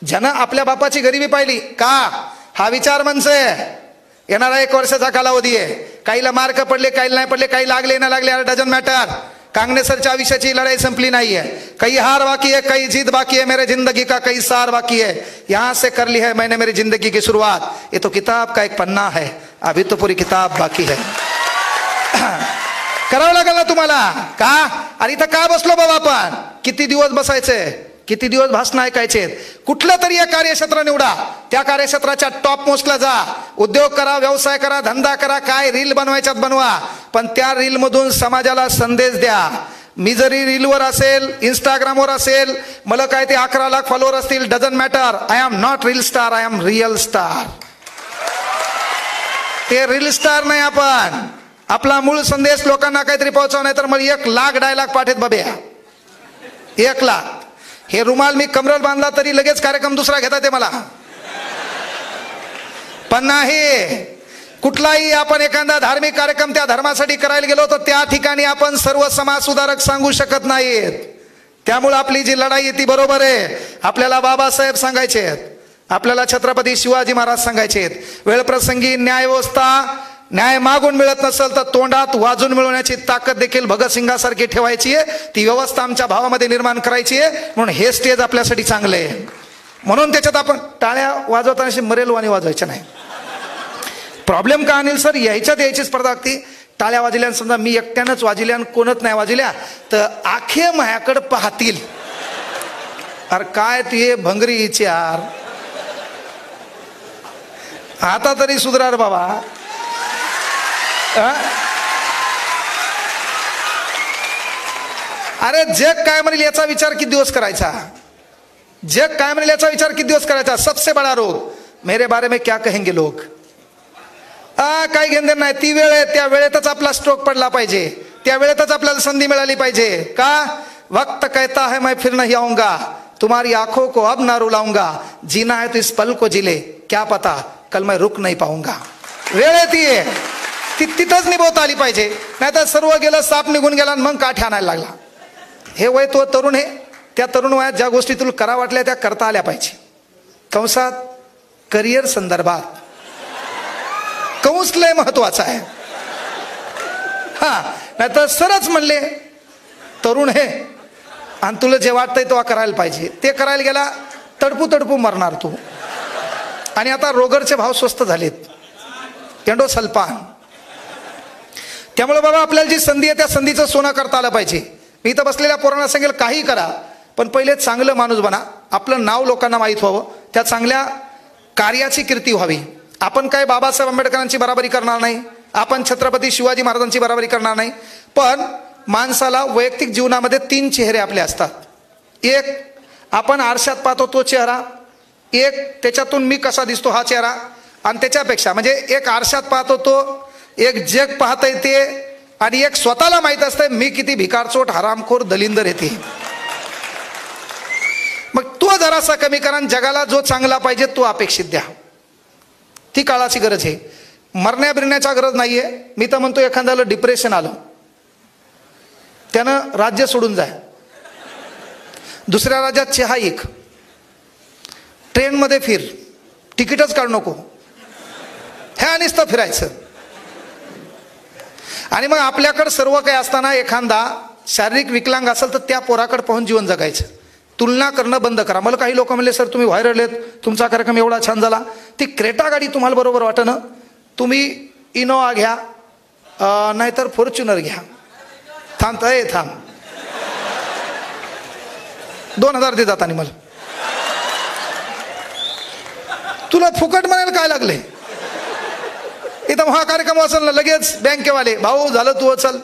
ज्यानं आपल्या बापाची गरिबी पाहिली का, हा विचार मंच आहे. येणारा 1 वर्षाचा कालावधी आहे. काहीला मार्क पडले, काही नाही पडले, काही लागले ना लागले, डझंट मॅटर. कांगणेसरच्या आयुष्याची लढाई संपली नाहीये. कई हार बाकी है, कई जीत बाकी है, मेरे जिंदगी का कई सार बाकी है. यहां से कर ली है मैंने मेरी जिंदगी की शुरुआत. ये तो किताब का एक पन्ना है, अभी तो पूरी किताब बाकी है. करावं लागेल ना तुम्हाला. का, अरे इथं का बसलो बाबा आपण, किती दिवस बसायचंय, किती दिवस भाषण ऐकायचे. कुठलं तरी एक कार्यक्षेत्र निवडा, त्या कार्यक्षेत्राच्या टॉप मोस्टला जा. उद्योग करा, व्यवसाय करा, धंदा करा, काय रील बनवायच्यात बनवा, पण त्या रील मधून समाजाला संदेश द्या. मी जरी रीलवर असेल, इंस्टाग्रामवर असेल, मला काय ते 11 लाख फॉलोअर असतील, doesn't matter. I am not reel star, I am real star. ते रील स्टार नाही आपण. आपला मूळ संदेश लोकांना काहीतरी पोहोचव, नाही तर मग 1 लाख डायलॉग पाठेत बाब्या, 1 लाख. हे रुमाल मी कमरेवर बांधला तरी लगेच कार्यक्रम दुसरा घेतात ते मला. पण नाही, कुठलाही आपण एखादा धार्मिक कार्यक्रम त्या धर्मासाठी करायला गेलो तर त्या ठिकाणी आपण सर्व समाज सुधारक सांगू शकत नाहीत. त्यामुळे आपली जी लढाई आहे ती बरोबर आहे. आपल्याला बाबासाहेब सांगायचे आहेत, आपल्याला छत्रपती शिवाजी महाराज सांगायचे आहेत. वेळप्रसंगी न्याय व्यवस्था, न्याय मागून मिळत नसेल तर तोंडात वाजून मिळवण्याची ताकद देखील भगतसिंगासारखी ठेवायची आहे. ती व्यवस्था आमच्या भावामध्ये निर्माण करायची आहे. म्हणून हे स्टेज आपल्यासाठी चांगलं आहे. म्हणून त्याच्यात आपण टाळ्या वाजवताना मरेलवाणी वाजवायच्या नाही. प्रॉब्लेम का अनिल सर, यायची स्पर्धा लागती. टाळ्या वाजल्या, समजा मी एकट्यानंच वाजल्या आणि कोणच नाही वाजल्या तर आखे माझ्याकडे पाहतील, अरे काय ते भंगरी विचार. आता तरी सुधरा रे बाबा. अरे जग काय म्हणेल याचा विचार किती दिवस करायचा. जग काय म्हणेल याचा विचार किती दिवस करायचा. सबसे बडा रोग, मेरे बारे में क्या कहेंगे लोग. काही घेणं नाही. ती वेळ आहे, त्या वेळेतच आपला स्ट्रोक पडला पाहिजे, त्या वेळेतच आपल्याला संधी मिळाली पाहिजे. का, वक्त कहता है मैं फिर नहीं आऊंगा, तुम्हारी आंखों को अब ना रुलाऊंगा, जीना है तो इस पल को जिले, क्या पता कल मैं रुक नहीं पाऊंगा. वेळ आहे ती आहे, ती तिथंच निभवता आली पाहिजे. नाहीतर सर्व गेलं, साप निघून गेला आणि मग काठी आणायला लागला. हे वय तो तरुण आहे, त्या तरुण वयात ज्या गोष्टी तुला करा वाटल्या त्या करता आल्या पाहिजे. कंसात करिअर संदर्भात कंस लय महत्वाचा आहे. हा, नाहीतर सरच म्हणले तरुण आहे आणि तुला जे वाटतंय तो करायला पाहिजे, ते करायला गेला तडपू तडपू मरणार तू. आणि आता रोगरचे भाव स्वस्त झालेत, एंडोसल्फान. त्यामुळे बाबा आपल्याला जी संधी आहे त्या संधीचं सोनं करता आलं पाहिजे. मी इथं बसलेल्या पोरांना सांगेल काही करा, पण पहिले चांगलं माणूस बना. आपलं नाव लोकांना माहीत व्हावं, त्या चांगल्या कार्याची कीर्ती व्हावी. आपण काय बाबासाहेब आंबेडकरांची बराबरी करणार नाही, आपण छत्रपती शिवाजी महाराजांची बराबरी करणार नाही. पण माणसाला वैयक्तिक जीवनामध्ये 3 चेहरे आपले असतात. एक आपण आरशात पाहतो तो चेहरा, एक त्याच्यातून मी कसा दिसतो हा चेहरा, आणि त्याच्यापेक्षा म्हणजे एक आरशात पाहतो तो, एक जग पाहता येते, आणि एक स्वतःला माहित असतं मी किती भिकारचोट, हरामखोर, दलिंदर येते. मग तो जरासा कमी करा, जगाला जो चांगला पाहिजे तो अपेक्षित द्या. ती काळाची गरज आहे. मरण्या बिरण्याच्या गरज नाहीये. मी तर म्हणतो एखाद्याला डिप्रेशन आलं, त्यानं राज्य सोडून जाय, दुसऱ्या राज्यात चहा एक, ट्रेनमध्ये फिर, तिकीटच काढू नको, ह्या नुसतं फिरायचं. आणि मग आपल्याकडे सर्व काही असताना एखादा शारीरिक विकलांग असेल तर त्या पोराकडे पाहून जीवन जगायचं. तुलना करणं बंद करा. मला काही लोक म्हणले सर तुम्ही व्हायरल आहेत, तुमचा कार्यक्रम एवढा छान झाला. ती क्रेटा गाडी तुम्हाला बरोबर वाटणं, तुम्ही इनोवा घ्या, नाहीतर फॉर्च्युनर घ्या. थांब 2000 देतात आणि मला तुला फुकट म्हणायला काय लागले. इथं हा कार्यक्रम असेल ना लगेच बँकेवाले भाऊ झालं तू चल.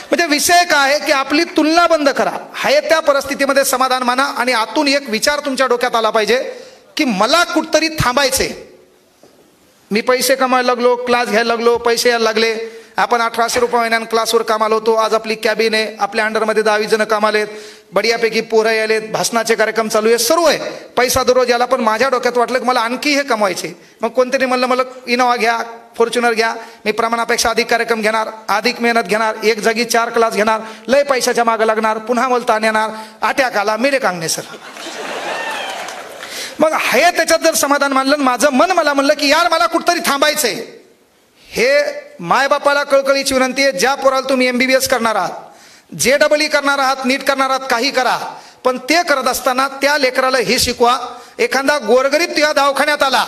म्हणजे विषय काय आहे की आपली तुलना बंद करा. आहे त्या परिस्थितीमध्ये समाधान माना, आणि आतून एक विचार तुमच्या डोक्यात आला पाहिजे की मला कुठतरी थांबायचे. मी पैसे कमायला लागलो, क्लास घ्यायला लागलो, पैसे यायला लागले, आपण 1800 रुपये महिन्यानं क्लासवर कामाला होतो. आज आपली कॅबिन आहे, आपल्या अंडरमध्ये 10-20 जण कामाला आहेत, बढियापैकी पोरं आलेत, भाषणाचे कार्यक्रम चालू आहे, सर्व आहे, पैसा दररोज याला. पण माझ्या डोक्यात वाटलं की मला आणखी हे कमवायचे. मग कोणतरी म्हणलं मला इनोवा घ्या, फॉर्च्युनर घ्या, मी प्रमाणापेक्षा अधिक कार्यक्रम घेणार, अधिक मेहनत घेणार, एक जागी 4 क्लास घेणार, लय पैशाच्या मागं लागणार, पुन्हा मला ताण येणार, अटॅक आला, मेले कांगणे सर. मग हे त्याच्यात जर समाधान मानलं, माझं मन मला म्हणलं की यार मला कुठतरी थांबायचंय. हे मायबापाला कळकळीची विनंती आहे, ज्या पोराला तुम्ही MBBS करणार आहात, JEE करणार आहात, नीट करणार आहात, काही करा, पण ते करत असताना त्या लेकराला हे शिकवा. एखादा गोरगरीब तुझ्या दवाखान्यात आला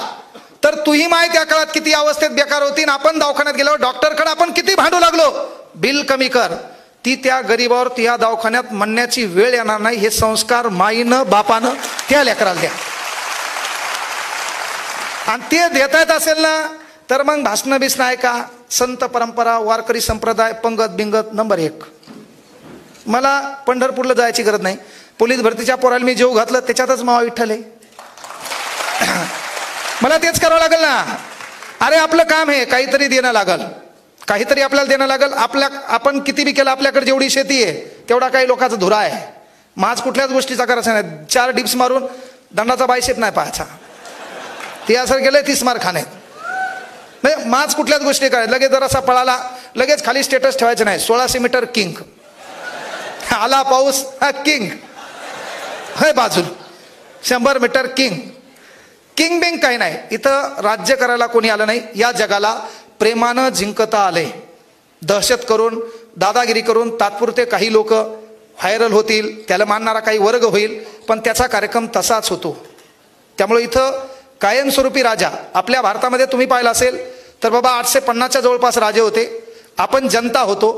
तर तुही माय त्या काळात किती अवस्थेत बेकार होती, आपण दवाखान्यात गेल्यावर डॉक्टरकडे आपण किती भांडू लागलो, बिल कमी कर. ती त्या गरीबावर त्या दवाखान्यात म्हणण्याची वेळ येणार नाही. हे संस्कार माईनं बापानं त्या लेकराला द्या. आणि ते देता येत असेल ना तर मग भाषणं बिसणं ऐका, संत परंपरा, वारकरी संप्रदाय, पंगत बिंगत नंबर 1. मला पंढरपूरला जायची गरज नाही. पोलीस भरतीच्या पोराला मी जेव घातलं त्याच्यातच मावा विठ्ठल आहे. मला तेच करावं लागेल ना. अरे आपलं काम आहे, काहीतरी देणं लागल, काहीतरी आपल्याला देणं लागल. आपण किती बी केलं, आपल्याकडे जेवढी शेती आहे तेवढा काही लोकांचा धुरा आहे. माझ कुठल्याच गोष्टीचा करायचा नाही. 4 डिप्स मारून दंडाचा बायसेप नाही पाहायचा. ते असं केलंय 30 मार खाणे. म्हणजे माझ कुठल्याच गोष्टी करायचं. लगेच जर असा पळाला लगेच खाली स्टेटस ठेवायचं नाही. 1600 मीटर किंग, आला पाऊस किंग, हे बाजूल 100 मीटर किंग. किंग बिंग काही नाही. इथं राज्य करायला कोणी आलं नाही. या जगाला प्रेमानं जिंकता आले. दहशत करून, दादागिरी करून तात्पुरते काही लोक व्हायरल होतील, त्याला मानणारा काही वर्ग होईल, पण त्याचा कार्यक्रम तसाच होतो. त्यामुळे इथं कायमस्वरूपी राजा आपल्या भारतामध्ये तुम्ही पाहिलं असेल तर बाबा 850च्या जवळपास राजे होते. आपण जनता होतो.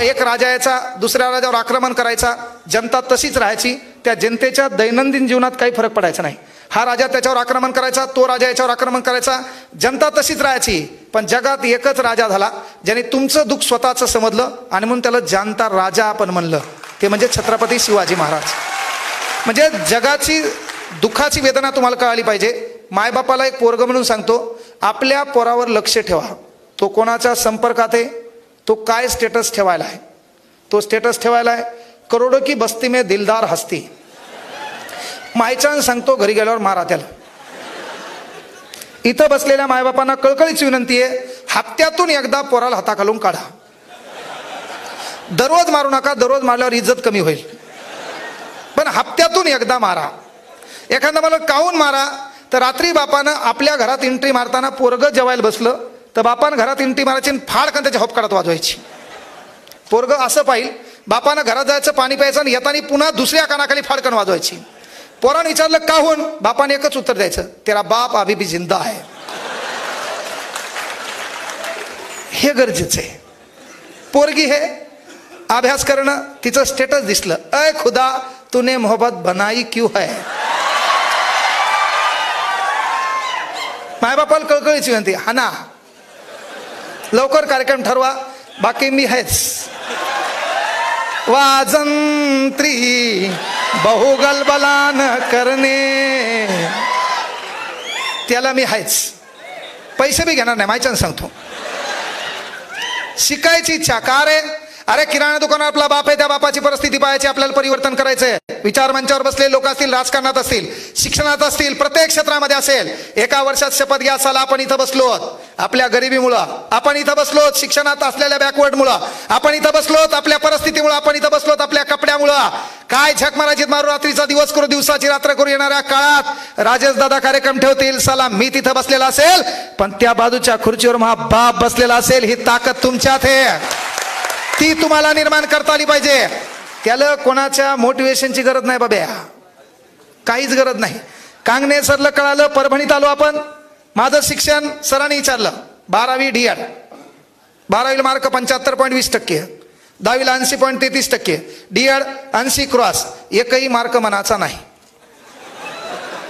एक राजा यायचा, दुसऱ्या राजावर आक्रमण करायचा, जनता तशीच राहायची. त्या जनतेच्या दैनंदिन जीवनात काही फरक पडायचा नाही. हा राजा त्याच्यावर आक्रमण करायचा, तो राजा याच्यावर आक्रमण करायचा, जनता तशीच राहायची. पण जगात एकच राजा झाला ज्याने तुमचं दुःख स्वतःचं समजलं आणि म्हणून त्याला जानता राजा आपण म्हणलं. ते म्हणजे छत्रपती शिवाजी महाराज. म्हणजे जगाची दुःखाची वेदना तुम्हाला कळाली पाहिजे. मायबापाला एक पोरग म्हणून सांगतो, आपल्या पोरावर लक्ष ठेवा. तो कोणाच्या संपर्कात आहे, तो काय स्टेटस ठेवायला आहे. तो स्टेटस ठेवायला आहे करोडो की बस्ती में दिलदार हस्ती. मायच्यान सांगतो घरी गेल्यावर मारा त्याला. इथं बसलेल्या मायबापांना कळकळीची विनंती आहे, हप्त्यातून एकदा पोराला हाताखालून काढा. दररोज मारू नका, दररोज मारल्यावर इज्जत कमी होईल, पण हप्त्यातून एकदा मारा. एखादा मला काहून मारा तर रात्री बापानं आपल्या घरात एंट्री मारताना पोरग जेवायला बसलं तर बापानं घरात एंट्री मारायची आणि फाडकन त्याच्या होपकाडात वाजवायची. पोरग असं पाहिल, बापानं घरात जायचं, पाणी प्यायचं आणि येताना पुन्हा दुसऱ्या कानाखाली फाडकन वाजवायची. पोरानं विचारलं काहून, बापाने एकच उत्तर द्यायचं, तेरा बाप अभी भी जिंदा है. हे गरजेचं आहे. पोरगी हे अभ्यास करणं, तिचं स्टेटस दिसलं, अय खुदा तूने मोहब्बत बनाई क्यों है. मायबापाला कळकळीची विनंती, हा ना लवकर कार्यक्रम ठरवा, बाकी मी आहेच. वाजंत्री बहुगलबलान करणे, त्याला मी आहेच. पैसे बी घेणार नाही, मायच्यानं सांगतो. शिकायची इच्छा का रे. अरे किराणा दुकानात आपला बाप आहे, त्या बापाची परिस्थिती पाहायची, आपल्याला परिवर्तन करायचंय. विचार मंचावर बसलेले लोक असतील, राजकारणात असतील, शिक्षणात असतील, प्रत्येक क्षेत्रामध्ये असेल. एका वर्षात शपथ घ्या, साला आपण इथं बसलो, आपल्या गरिबीमुळं आपण इथं बसलो, शिक्षणात असलेल्या बॅकवर्डमुळं आपण इथं बसलो, आपल्या परिस्थितीमुळं आपण इथं बसलो, आपल्या कपड्यामुळं. काय झक मारायची मारू, रात्रीचा दिवस करू, दिवसाची रात्र करू. येणाऱ्या काळात राजेश दादा कार्यक्रम ठेवतील, साला मी तिथं बसलेला असेल, पण त्या बाजूच्या खुर्चीवर माझा बाप बसलेला असेल. ही ताकद तुमच्यात आहे, ती तुम्हाला निर्माण करता आली पाहिजे. त्याला कोणाच्या मोटिवेशनची गरज नाही बाब्या, काहीच गरज नाही. कांगणे सरला कळालं, परभणीत आलो आपण. माझं शिक्षण सरांनी विचारलं, 12वी DED, 12वीला मार्क 75.20%, 10वीला 80.33%, DED 80 क्रॉस, एकही मार्क मनाचा नाही.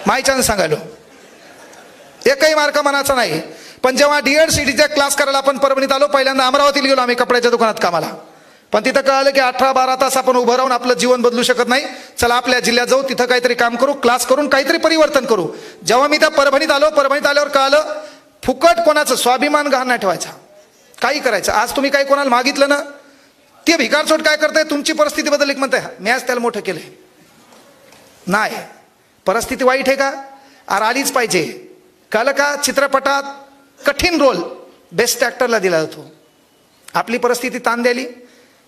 मायच्यानं सांगायलो, एकही मार्क मनाचा नाही. पण जेव्हा DED CETचे क्लास करायला आपण परभणीत आलो, पहिल्यांदा अमरावतीला गेलो आम्ही कपड्याच्या दुकानात कामाला. पण तिथं कळालं की 18-12 तास आपण उभं राहून आपलं जीवन बदलू शकत नाही. चला आपल्या जिल्ह्यात जाऊ, तिथं काहीतरी काम करू, क्लास करून काहीतरी परिवर्तन करू. जेव्हा मी त्या परभणीत आलो, परभणीत आल्यावर कळालं फुकट कोणाचं स्वाभिमान गहाण नाही ठेवायचा. काही करायचं. आज तुम्ही काही कोणाला मागितलं ना, ते भिकारचोट काय करताय, तुमची परिस्थिती बदलली म्हणताय मी आज त्याला मोठं केलंय. नाही, परिस्थिती वाईट आहे का, अरे आलीच पाहिजे. कळलं का, चित्रपटात कठीण रोल बेस्ट ॲक्टरला दिला जातो. आपली परिस्थिती ताण द्यायली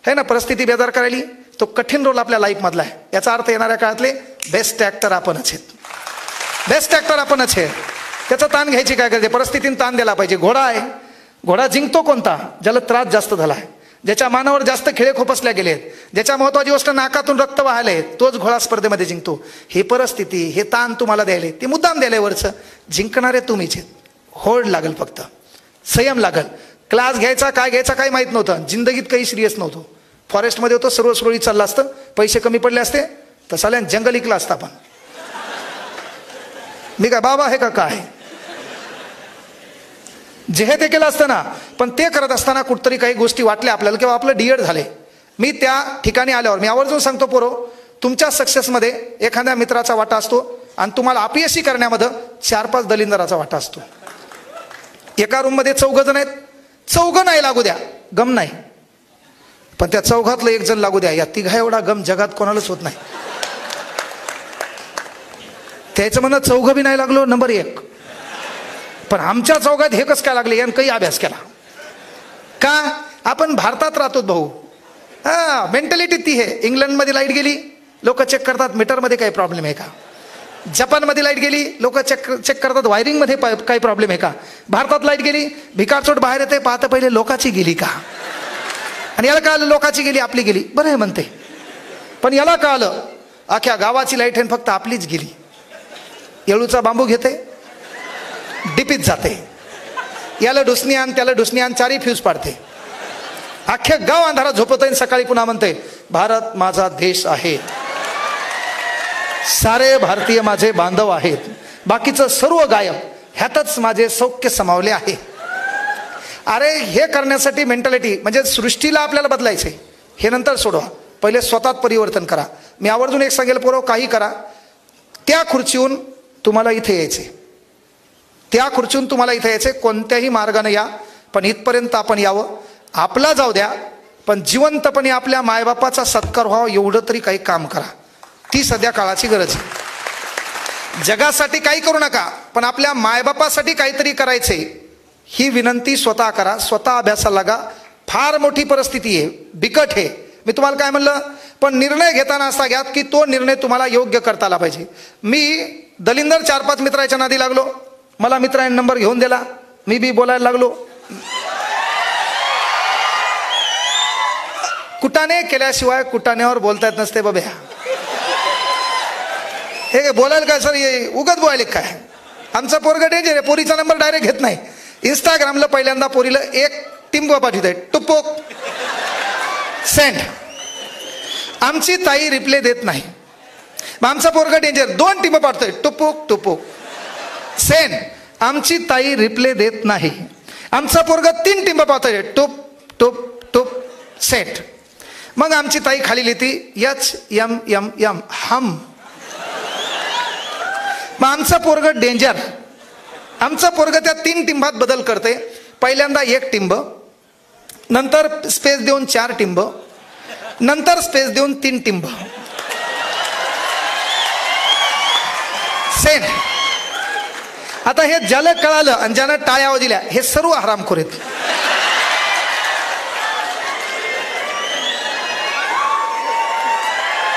है ना, परिस्थिती बेजार करायली, तो कठीण रोल आपल्या लाईफमधला आहे. याचा अर्थ येणाऱ्या काळातले बेस्ट ॲक्टर आपणच आहेत. बेस्ट ॲक्टर आपणच आहे. त्याचा ताण घ्यायची काय गरज आहे, परिस्थितीने ताण दिला पाहिजे. घोडा आहे, घोडा जिंकतो कोणता, ज्याला त्रास जास्त झाला आहे, ज्याच्या मानावर जास्त खिळे खोपसल्या गेलेत, ज्याच्या महत्वाची गोष्ट नाकातून रक्त वाहायलंय, तोच घोडा स्पर्धेमध्ये जिंकतो. ही परिस्थिती, हे ताण तुम्हाला द्यायले, ते मुद्दाम द्यायला वरचं. जिंकणारे तुम्हीच आहेत. होड लागेल, फक्त संयम लागेल. क्लास घ्यायचा काय घ्यायचा काही माहीत नव्हतं, जिंदगीत काही सिरियस नव्हतो. फॉरेस्टमध्ये होतो, सर्व सुरळीत चाललं असतं, पैसे कमी पडले असते तर साल्यान जंगल इकला असता. पण मी काय बाबा आहे का काय, जे हे ते केलं असतं ना. पण ते करत असताना कुठतरी काही गोष्टी वाटल्या आपल्याला, किंवा आपलं डीएड झाले. मी त्या ठिकाणी आल्यावर मी आवर्जून सांगतो, पोरो, तुमच्या सक्सेसमध्ये एखाद्या मित्राचा वाटा असतो, आणि तुम्हाला अपयशी करण्यामध्ये 4-5 दलिंदराचा वाटा असतो. एका रूममध्ये 4 जण आहेत, 4 नाही लागू द्या, गम नाही, पण त्या 4घातलं 1 जण लागू द्या, या 3 एवढा गम जगात कोणालाच होत नाही. त्याचं म्हणणं 4 बी नाही लागलो नंबर 1, पण आमच्या 4घात हे कसं काय लागले, यानं काही अभ्यास केला का. आपण भारतात राहतो भाऊ, हा मेंटॅलिटी ती आहे. इंग्लंडमध्ये लाईट गेली, लोक चेक करतात मीटरमध्ये काही प्रॉब्लेम आहे का. जपानमध्ये लाईट गेली, लोक चेक करतात वायरिंगमध्ये काही प्रॉब्लेम आहे का. भारतात लाईट गेली, भिकारचोट बाहेर येते, पाहता पहिले लोकाची गेली का. आणि याला कळलं लोकाची गेली आपली गेली, बरं आहे म्हणते. पण याला कळलं अख्ख्या गावाची लाईट आहे, फक्त आपलीच गेली. येळूचा बांबू घेते, डिपीत जाते, याला डुसणी आण त्याला डुसणी आण, 4ही फ्यूज पाडते. अख्ख्या गाव अंधारात झोपत आहे, सकाळी पुन्हा म्हणते भारत माझा देश आहे, सारे भारतीय माझे बांधव आहेत, बाकीचं सर्व गायब, ह्यातच माझे सौख्य समावले आहे. अरे हे करण्यासाठी मेंटॅलिटी म्हणजे सृष्टीला आपल्याला बदलायचे, हे नंतर सोडवा, पहिले स्वतःत परिवर्तन करा. मी आवर्जून एक सांगेल, पोरो, काही करा, त्या खुर्चीहून तुम्हाला इथे यायचे, त्या खुर्चीहून तुम्हाला इथे यायचे, कोणत्याही मार्गाने या, पण इथपर्यंत आपण यावं. आपला जाऊ द्या, पण जिवंतपणे आपल्या मायबापाचा सत्कार व्हावा एवढं तरी काही काम करा. ती सध्या काळाची गरज आहे. जगासाठी काही करू नका, पण आपल्या मायबापासाठी काहीतरी करायचे, ही विनंती स्वतः करा. स्वतः अभ्यासाला लागा. फार मोठी परिस्थिती आहे, बिकट आहे. मी तुम्हाला काय म्हणलं, पण निर्णय घेताना असा घ्या की तो निर्णय तुम्हाला योग्य करता आला पाहिजे. मी दलिंदर 4-5 मित्राच्या नादी लागलो, मला मित्राने नंबर घेऊन दिला, मी बी बोलायला लागलो. कुटाने केल्याशिवाय कुटाण्यावर बोलता येत नसते बाबा. हे बोलायला काय सर, हे उगत बोलायला काय. आमचा पोरगा डेंजर आहे, पोरीचा नंबर डायरेक्ट घेत नाही. इंस्टाग्रामला पहिल्यांदा पोरीला 1 टिंब पाठवत आहे, टुपोक सेंड. आमची ताई रिप्लाय देत नाही. मग आमचा पोरगा डेंजर 2 टिंब पाठवतोय, टुपोक टुपोक सेंड. आमची ताई रिप्लाय देत नाही. आमचा पोरगा 3 टिंब पाठवतोय, टुप टुप टुप सेंड. मग आमची ताई खाली लिहिती HMMM हम. मग आमचं पोरग डेंजर. आमचं पोरग त्या 3 टिंबात बदल करते. पहिल्यांदा 1 टिंब, नंतर स्पेस देऊन 4 टिंब, नंतर स्पेस देऊन 3 टिंब सेंड. आता हे ज्याला कळालं आणि ज्यानं टाळ्या वाजल्या हे सर्व हरामखोर आहेत.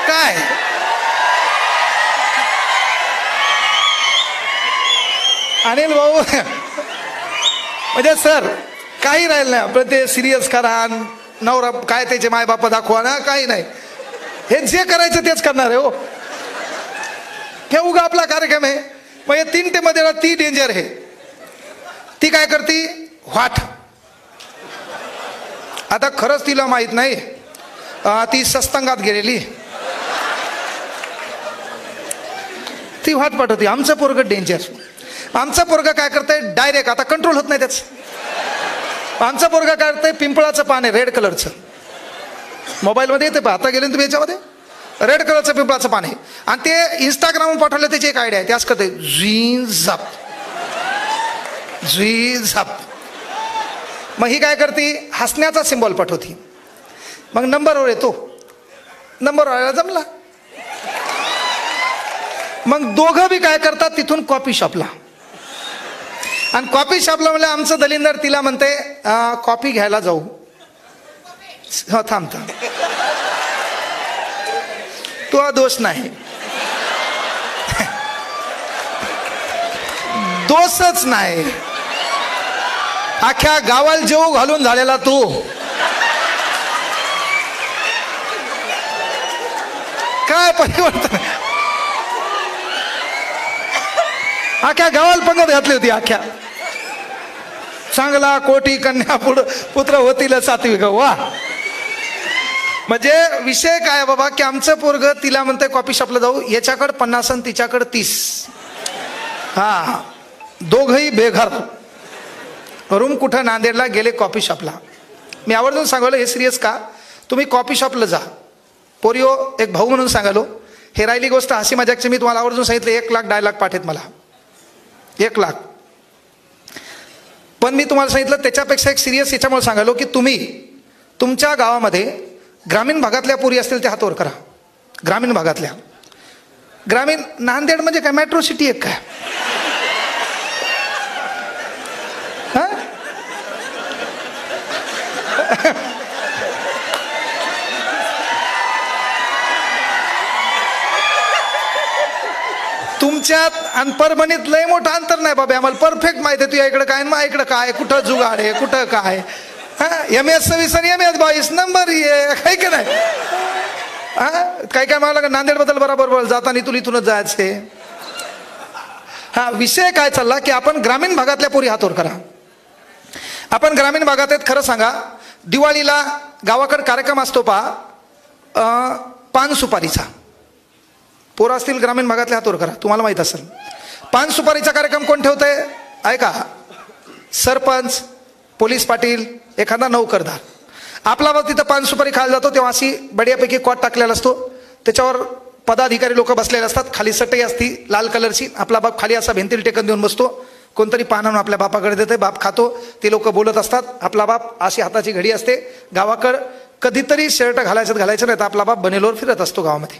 काय अनिल भाऊ म्हणजे सर काही राहिलं नाही आपलं. ते सिरियस करा, नवरा काय त्याचे माय बापा दाखवा ना, काही नाही. हे जे करायचं तेच करणार आहे हो. हे उगा आपला कार्यक्रम आहे. मग या 3 टीममध्ये ती डेंजर आहे. ती काय करती व्हाट. आता खरंच तिला माहित नाही, ती सत्संगात गेलेली, ती व्हाट पाठवते. आमचं पोरग डेंजर. आमचा पोरगा काय करतंय डायरेक्ट, आता कंट्रोल होत नाही त्याच. आमचा पोरगा काय करतंय, पिंपळाचं पान आहे रेड कलरचं, मोबाईलमध्ये येते पहा, आता गेले तुम्ही याच्यामध्ये, रेड कलरचं पिंपळाचं पान आहे. आणि ते इंस्टाग्रामवर पाठवलं, त्याची एक आयडिया आहे, ते असं करते झी झप झी झप. मग ही काय करते, हसण्याचा सिम्बॉल पाठवती. मग नंबरवर येतो, नंबरवर जमला. मग दोघं बी काय करतात, तिथून कॉफी शॉपला. आणि कॉफी शॉपला म्हणलं आमचं दलिंदर तिला म्हणते कॉफी घ्यायला जाऊ. हो थांब थांब, तो दोष नाही, दोषच नाही. अख्ख्या गावाला जेव घालून झालेला तू. काय परिवर्तन, अख्ख्या गावाला पंगत घातली होती. अख्ख्या चांगला कोटी कन्या पुत्र होतील सात्विक. वा. म्हणजे विषय काय बाबा की आमचं पोरग तिला म्हणतंय कॉफी शॉपला जाऊ, याच्याकडे 50 आणि तिच्याकडे 30. हा, दोघही बेघर. रूम कुठं, नांदेडला. गेले कॉफी शॉपला. मी आवर्जून सांगलो हे सिरियस का, तुम्ही कॉफी शॉपला जा. पोरिओ एक भाऊ म्हणून सांगालो. हे राहिली गोष्ट हसी मजाकची. मी तुम्हाला आवर्जून सांगितलं 1 लाख डायलॉग पाठेत मला, 1 लाख. पण मी तुम्हाला सांगितलं त्याच्यापेक्षा एक सिरियस याच्यामुळे सांगालो की तुम्ही तुमच्या गावामध्ये ग्रामीण भागातल्या पोरी असतील त्या हातवर करा. ग्रामीण भागातल्या, ग्रामीण. नांदेड म्हणजे काय मेट्रो सिटी एक काय? तुमच्यात आणि परभणीत लय मोठं अंतर नाही बाबा. आम्हाला परफेक्ट माहिती आहे. तुझ्या इकडे काय मग इकडं काय, कुठं जुगाड आहे, कुठं काय. MS 26 आणि MS 22 नंबर ये काही का नाही. काय काय मला नांदेड बद्दल बरोबर जाताना तुला इथूनच जायचे. हा, विषय काय चालला की आपण ग्रामीण भागातल्या पोरी हातवर करा. आपण ग्रामीण भागात आहेत. खरं सांगा, दिवाळीला गावाकडे कार्यक्रम असतो पहा, पान सुपारीचा. पोरं असतील ग्रामीण भागातल्या हातवर करा, तुम्हाला माहित असेल. पान सुपारीचा कार्यक्रम कोण ठेवतंय ऐका, सरपंच, पोलीस पाटील, एखादा नौकरदार. आपला बाप तिथं पान सुपारी खायला जातो तेव्हा अशी बढियापैकी कॉट टाकलेला असतो, त्याच्यावर पदाधिकारी लोक बसलेले असतात, खाली सटई असती लाल कलरची. आपला बाप खाली असा भिंतीला टेकन देऊन बसतो. कोणतरी पान आणून आपल्या बापाकडे देते, बाप खातो. ते लोक बोलत असतात. आपला बाप अशी हाताची घडी असते. गावाकडं कधीतरी शर्ट घालायचं नाही तर आपला बाप बनेलोवर फिरत असतो गावामध्ये.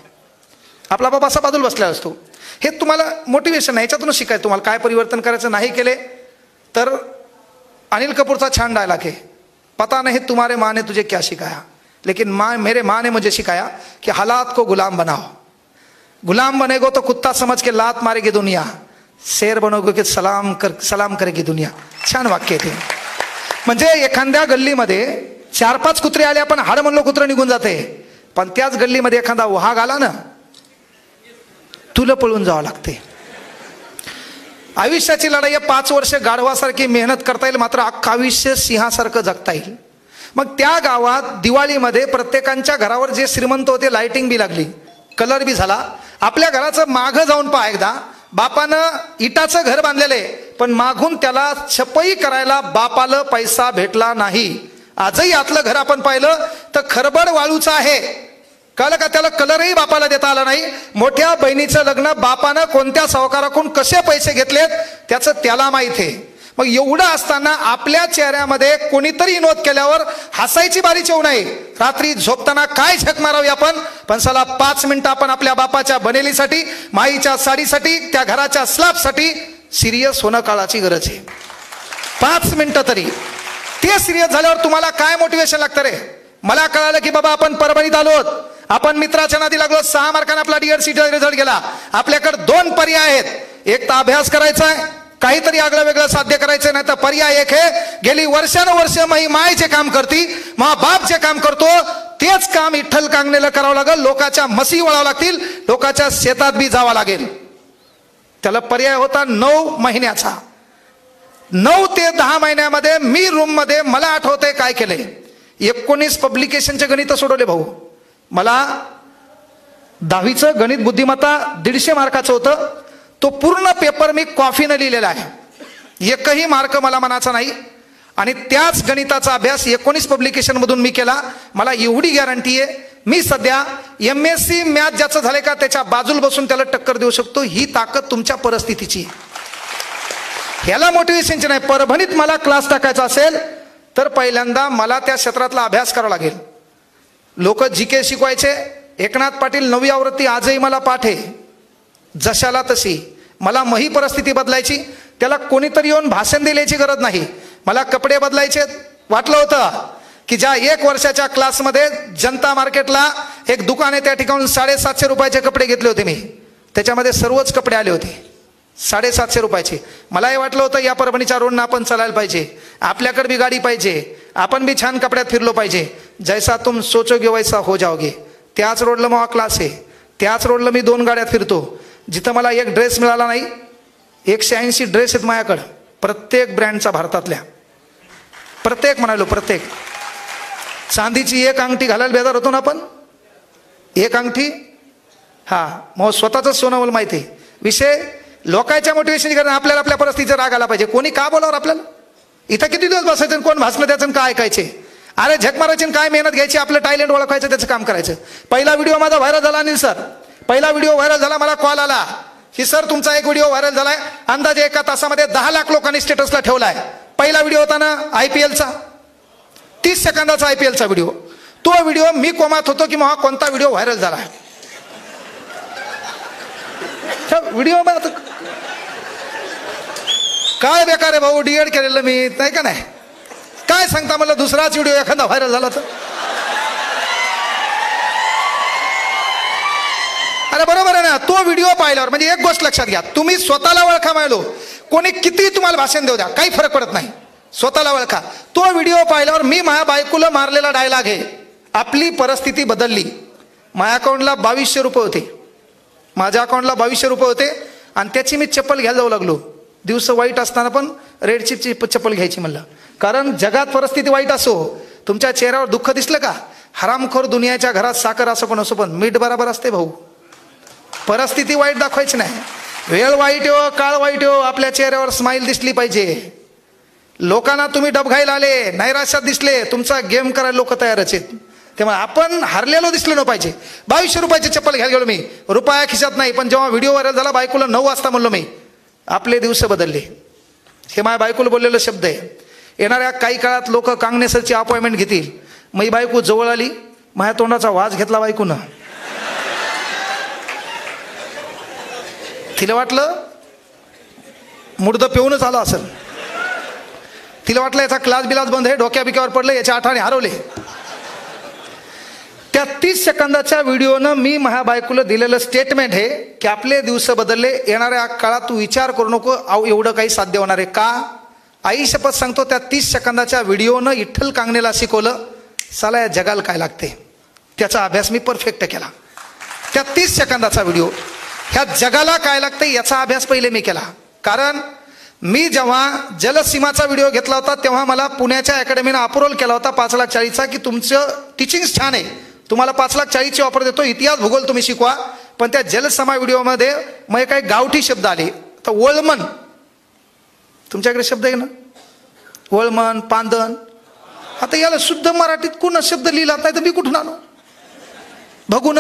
आपला बाप असा बाजूला बसलेला असतो. हे तुम्हाला मोटिवेशन आहे, ह्याच्यातूनच शिकायचं. तुम्हाला काय परिवर्तन करायचं नाही केले तर अनिल कपूरचा छान डायलॉग आहे, पता नहीं तुम्हारे माँ ने तुझे क्या सिखाया, लेकिन मेरे माँ ने मुझे सिखाया कि हालात को गुलाम बनाओ. गुलाम बनेगो तो कुत्ता समझ के लात मारेगी दुनिया, शेर बनोगे की सलाम करेगी दुनिया. छान वाक्य ते. म्हणजे एखाद्या गल्लीमध्ये 4-5 कुत्रे आले, आपण हाड म्हणलो कुत्रं निघून जाते. पण त्याच गल्लीमध्ये एखादा वाघ आला ना, तुला पळून जावं लागते. आयुष्याची लढाई 5 वर्ष गाढवासारखी मेहनत करता येईल, मात्र अख्खं आयुष्य सिंहासारखं जगता येईल. मग त्या गावात दिवाळीमध्ये प्रत्येकांच्या घरावर जे श्रीमंत होते लाइटिंग बी लागली, कलर बी झाला. आपल्या घराचं मागं जाऊन पहा एकदा, बापानं इटाचं घर बांधलेले पण मागून त्याला छपाई करायला बापाला पैसा भेटला नाही. आजही आतलं घर आपण पाहिलं तर खरबड वाळूचं आहे. कळलं का? त्याला कलरही बापाला देता आला नाही. मोठ्या बहिणीचं लग्न बापानं कोणत्या सावकाराकडून कसे पैसे घेतलेत त्याचं त्याला माहिती आहे. मग एवढं असताना आपल्या चेहऱ्यामध्ये कोणीतरी विनोद केल्यावर हसायची बारीच येऊ नये. रात्री झोपताना काय झक मारावी आपण, पण चला 5 मिनिटं आपण आपल्या बापाच्या बनेलीसाठी, माईच्या साडीसाठी, त्या घराच्या स्लॅबसाठी सिरियस होणं काळाची गरज आहे. 5 मिनिटं तरी. ते सिरियस झाल्यावर तुम्हाला काय मोटिवेशन लागतं रे? मला कळालं की बाबा आपण परभणीत आलोत, आपण मित्राच्या नादी लागलो, 6 मार्कांना आपला DRCचा रिझल्ट गेला. आपल्याकडे 2 पर्याय आहेत. एक तर अभ्यास करायचा आहे, काहीतरी आगळं वेगळं साध्य करायचं, नाही तर पर्याय एक आहे, गेली वर्षानुवर्ष माई जे काम करती, मा बाप जे काम करतो तेच काम विठ्ठल कांगणेला करावं लागेल. लोकांच्या मसी वळावं लागतील, लोकांच्या शेतात बी जावं लागेल. त्याला पर्याय होता 9 महिन्याचा. 9 ते 10 महिन्यामध्ये मी रूम मध्ये, मला आठवतंय काय केलंय, 19 पब्लिकेशनचे गणित सोडवले भाऊ. मला 10वीचं गणित बुद्धिमत्ता 150 मार्काचं होतं. तो पूर्ण पेपर मी कॉफीनं लिहिलेला आहे, एकही मार्क मला मनाचा नाही. आणि त्याच गणिताचा अभ्यास 19 पब्लिकेशन मधून मी केला. मला एवढी गॅरंटी आहे, मी सध्या MSc मॅथ ज्याचं झालंय का त्याच्या बाजूला बसून त्याला टक्कर देऊ शकतो. ही ताकद तुमच्या परिस्थितीची. ह्याला मोटिवेशनची नाही. परभणीत मला क्लास टाकायचा असेल तर पहिल्यांदा मला त्या क्षेत्रातला अभ्यास करावा लागेल. लोक जीके शिकवायचे, एकनाथ पाटील 9वी आवृत्ती आजही मला पाठ आहे, जशाला तशी. मला मही परिस्थिती बदलायची, त्याला कोणीतरी येऊन भाषण द्यायची गरज नाही. मला कपडे बदलायचे, वाटलं होतं की ज्या 1 वर्षाच्या क्लासमध्ये जनता मार्केटला एक दुकान आहे, त्या ठिकाणी 750 रुपयाचे कपडे घेतले होते मी. त्याच्यामध्ये सर्वच कपडे आले होते 750 रुपयाचे. मलाही वाटलं होतं या परभणीच्या रोडनं आपण चालायला पाहिजे, आपल्याकडे बी गाडी पाहिजे, आपण बी छान कपड्यात फिरलो पाहिजे. जैसा तुम सोचोगे वैसा हो जाओगे. त्याच रोडला मग क्लास आहे, त्याच रोडला मी 2 गाड्यात फिरतो. जिथं मला एक ड्रेस मिळाला नाही, 180 ड्रेस आहेत माझ्याकडं, प्रत्येक ब्रँडचा, भारतातल्या प्रत्येक, म्हणालो प्रत्येक. चांदीची 1 अंगठी घालायला बेजार होतो ना आपण, 1 अंगठी. हा, मग स्वतःच सोनं मला माहिती आहे. विषय लोकांच्या मोटिवेशन करणं, आपल्याला आपल्या परिस्थितीचा राग आला पाहिजे. कोणी का बोलावर आपल्याला, इथं किती दिवस बसायचं, कोण भाषण द्यायचं, काय ऐकायचे. अरे झक मारायची, काय मेहनत घ्यायची, आपलं टॅलेंट ओळखायचं, त्याचं काम करायचं. पहिला व्हिडिओ माझा व्हायरल झाला अनिल सर, पहिला व्हिडिओ व्हायरल झाला, मला कॉल आला की सर तुमचा एक व्हिडिओ व्हायरल झालाय, अंदाजे 1 तासामध्ये 10 लाख लोकांनी स्टेटसला ठेवलाय. पहिला व्हिडिओ होता ना IPLचा, 30 सेकंदाचा IPLचा व्हिडिओ. तो व्हिडिओ मी कोमात होतो की मग कोणता व्हिडिओ व्हायरल झाला. व्हिडिओ काय बेकार आहे भाऊ, डीएड केलेलं मी, नाही का नाही. काय सांगता मला, दुसराच व्हिडिओ एखादा व्हायरल झाला तर. अरे बरोबर आहे ना. तो व्हिडिओ पाहिल्यावर म्हणजे एक गोष्ट लक्षात घ्या, तुम्ही स्वतःला ओळखा. मायलो कोणी किती तुम्हाला भाषण देऊ द्या, काही फरक पडत नाही, स्वतःला ओळखा. तो व्हिडिओ पाहिल्यावर मी माझ्या बायकोला मारलेला डायलॉग आहे, आपली परिस्थिती बदलली. माझ्या अकाउंटला 2200 रुपये होते, माझ्या अकाउंटला 2200 रुपये होते, आणि त्याची मी चप्पल घ्यायला जाऊ लागलो. दिवस वाईट असताना पण रेड चिपची चप्पल घ्यायची म्हणलं, कारण जगात परिस्थिती वाईट असो, तुमच्या चेहऱ्यावर दुःख दिसलं का, हरामखोर दुनियाच्या घरात साखर असो पण असो, पण मीठ बराबर असते भाऊ. परिस्थिती वाईट दाखवायची नाही, वेळ वाईट हो, काळ वाईट हो, आपल्या चेहऱ्यावर स्माईल दिसली पाहिजे. लोकांना तुम्ही डबघायला आले, नैराश्यात दिसले, तुमचा गेम करायला लोक तयारच आहेत. तेव्हा आपण हरलेलो दिसलो न पाहिजे. 2200 रुपयाची चप्पल घ्यायला गेलो मी, रुपया खिशात नाही, पण जेव्हा व्हिडिओ व्हायरल झाला, बायकोला 9 वाजता म्हणलो मी, आपले दिवस बदलले. हे माझ्या बायकोला बोललेलं शब्द आहे. येणाऱ्या काही काळात लोक कांगणे सरची अपॉइंटमेंट घेतील. मी बायको जवळ आली, माझ्या तोंडाचा वास घेतला बायकोनं. तिला वाटलं मुडदं पिऊनच आलं असेल, तिला वाटलं याचा क्लास बिलास बंद आहे, डोक्या बिक्यावर पडलं, याच्या आठाने हरवले. त्या 30 सेकंदाच्या व्हिडिओनं मी माझ्या बायकोला दिलेलं स्टेटमेंट आहे की आपले दिवस बदलले, येणाऱ्या काळात तू विचार करू नको एवढं काही साध्य होणार आहे का. आई शपथ सांगतो, त्या 30 सेकंदाच्या व्हिडिओनं विठ्ठल कांगणेला शिकवलं, साला या जगाला काय लागते. त्याचा अभ्यास मी परफेक्ट केला. त्या 30 सेकंदाचा व्हिडिओ, ह्या जगाला काय लागते याचा अभ्यास पहिले मी केला. कारण मी जेव्हा जलसीमाचा व्हिडिओ घेतला होता, तेव्हा मला पुण्याच्या अकॅडमीनं अप्रुव्हल केला होता 5,40,000चा, की तुमचं टीचिंग छान आहे, तुम्हाला 5,40,000ची ऑफर देतो, इतिहास भूगोल तुम्ही शिकवा. पण त्या जलसमा व्हिडिओमध्ये मग काही गावठी शब्द आले. तर वळमन, तुमच्याकडे शब्द आहे ना, वळमन, पांदन. आता याला शुद्ध मराठीत कोण शब्द लिहिला नाही तर मी कुठून आणू. भगुन,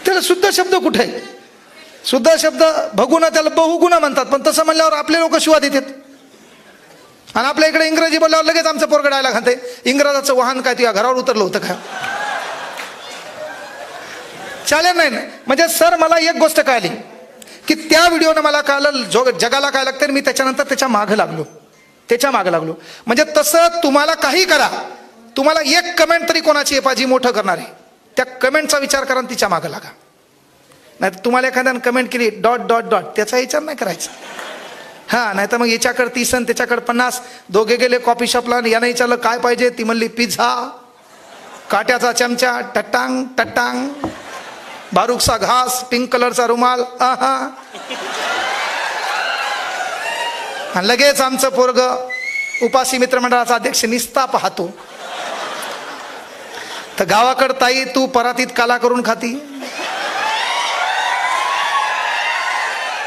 त्याला शुद्ध शब्द कुठे आहे. शुद्ध शब्द भगुन, त्याला बहुगुण म्हणतात. पण तसं म्हणल्यावर आपले लोक शिवा देतात. आणि आपल्या इकडे इंग्रजी बोलल्यावर लगेच आमचं पोरगं डायलॉग खाते, इंग्रजाचं वाहन काय तुझ्या घरावर उतरलं होतं का. चालेल नाही. म्हणजे सर मला एक गोष्ट कळली की त्या व्हिडिओनं मला कळलं जगाला काय लागतं. मी त्याच्यानंतर त्याच्या मागं लागलो. म्हणजे तसं तुम्हाला काही करा, तुम्हाला एक कमेंट तरी कोणाची आहे पाहिजे मोठं करणार आहे, त्या कमेंटचा विचार करा आणि तिच्या मागं लागा. नाही तर तुम्हाला एखाद्यानं कमेंट केली ... त्याचा विचार नाही करायचा. हा, नाही तर मग याच्याकडे 30 आणि त्याच्याकडे 50. दोघे गेले कॉफी शॉपला, यानं विचारलं काय पाहिजे, ती म्हणली पिझ्झा, काट्याचा चमचा, टट्टांग टट्टांग, बारूकचा घास, पिंक कलरचा रुमाल. आणि लगेच आमचं पोरग उपासी मित्रमंडळाचा अध्यक्ष निस्ता पाहतो. तर गावाकडं ताई तू परातीत काला करून खाती.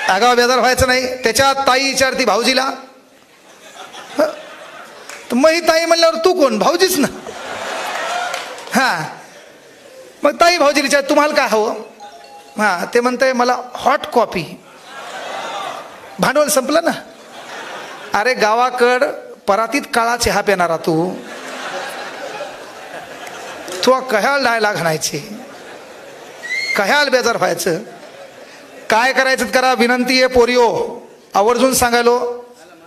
आगाव बेजार व्हायचं नाही. त्याच्या ताई विचारती भाऊजीला, मग ही ताई म्हणल्यावर तू कोण, भाऊजीच ना. हा, मग ताई भाऊजी विचार तुम्हाला काय हवं. हा, ते म्हणते मला हॉट कॉफी. भांडवल संपलं ना. अरे गावाकड परातीत काळा चहा पेणारा तू कह्याल डायला घालायचे, कह्याल बेजार व्हायचं. काय करायचं करा. विनंती आहे पोरिओ, आवर्जून सांगायलो,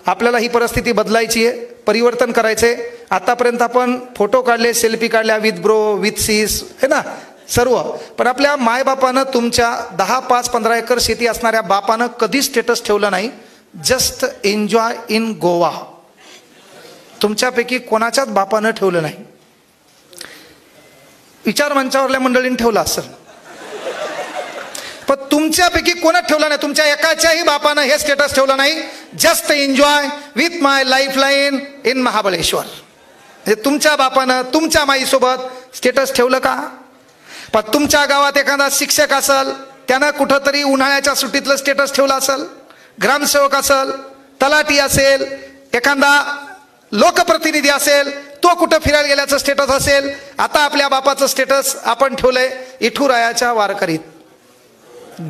आपल्याला ही परिस्थिती बदलायची आहे, परिवर्तन करायचंय. आतापर्यंत आपण फोटो काढले, सेल्फी काढल्या विथ ब्रो विथ सीस है ना सर्व, पण आपल्या मायबापानं, तुमच्या 10, 5, 15 एकर शेती असणाऱ्या बापानं कधी स्टेटस ठेवलं नाही. Just enjoy in Goa. तुमच्यापैकी कोणाच्याच बापानं ठेवलं नाही. विचार मंचावरल्या मंडळींनी ठेवलं असेल, पण तुमच्यापैकी कोणाच ठेवलं नाही. तुमच्या एकाच्याही बापानं हे स्टेटस ठेवलं नाही. Just enjoy with my life line in Mahabaleshwar. तुमच्या बापानं तुमच्या माईसोबत स्टेटस ठेवलं का? पण तुमच्या गावात एखादा शिक्षक असेल, त्यानं कुठंतरी उन्हाळ्याच्या सुट्टीतलं स्टेटस ठेवलं असेल. ग्रामसेवक असेल, तलाठी असेल, एखादा लोकप्रतिनिधी असेल, तो कुठं फिरायला गेल्याचं स्टेटस असेल. आता आपल्या बापाचं स्टेटस आपण ठेवलंय इठुरायाच्या वारकरीत,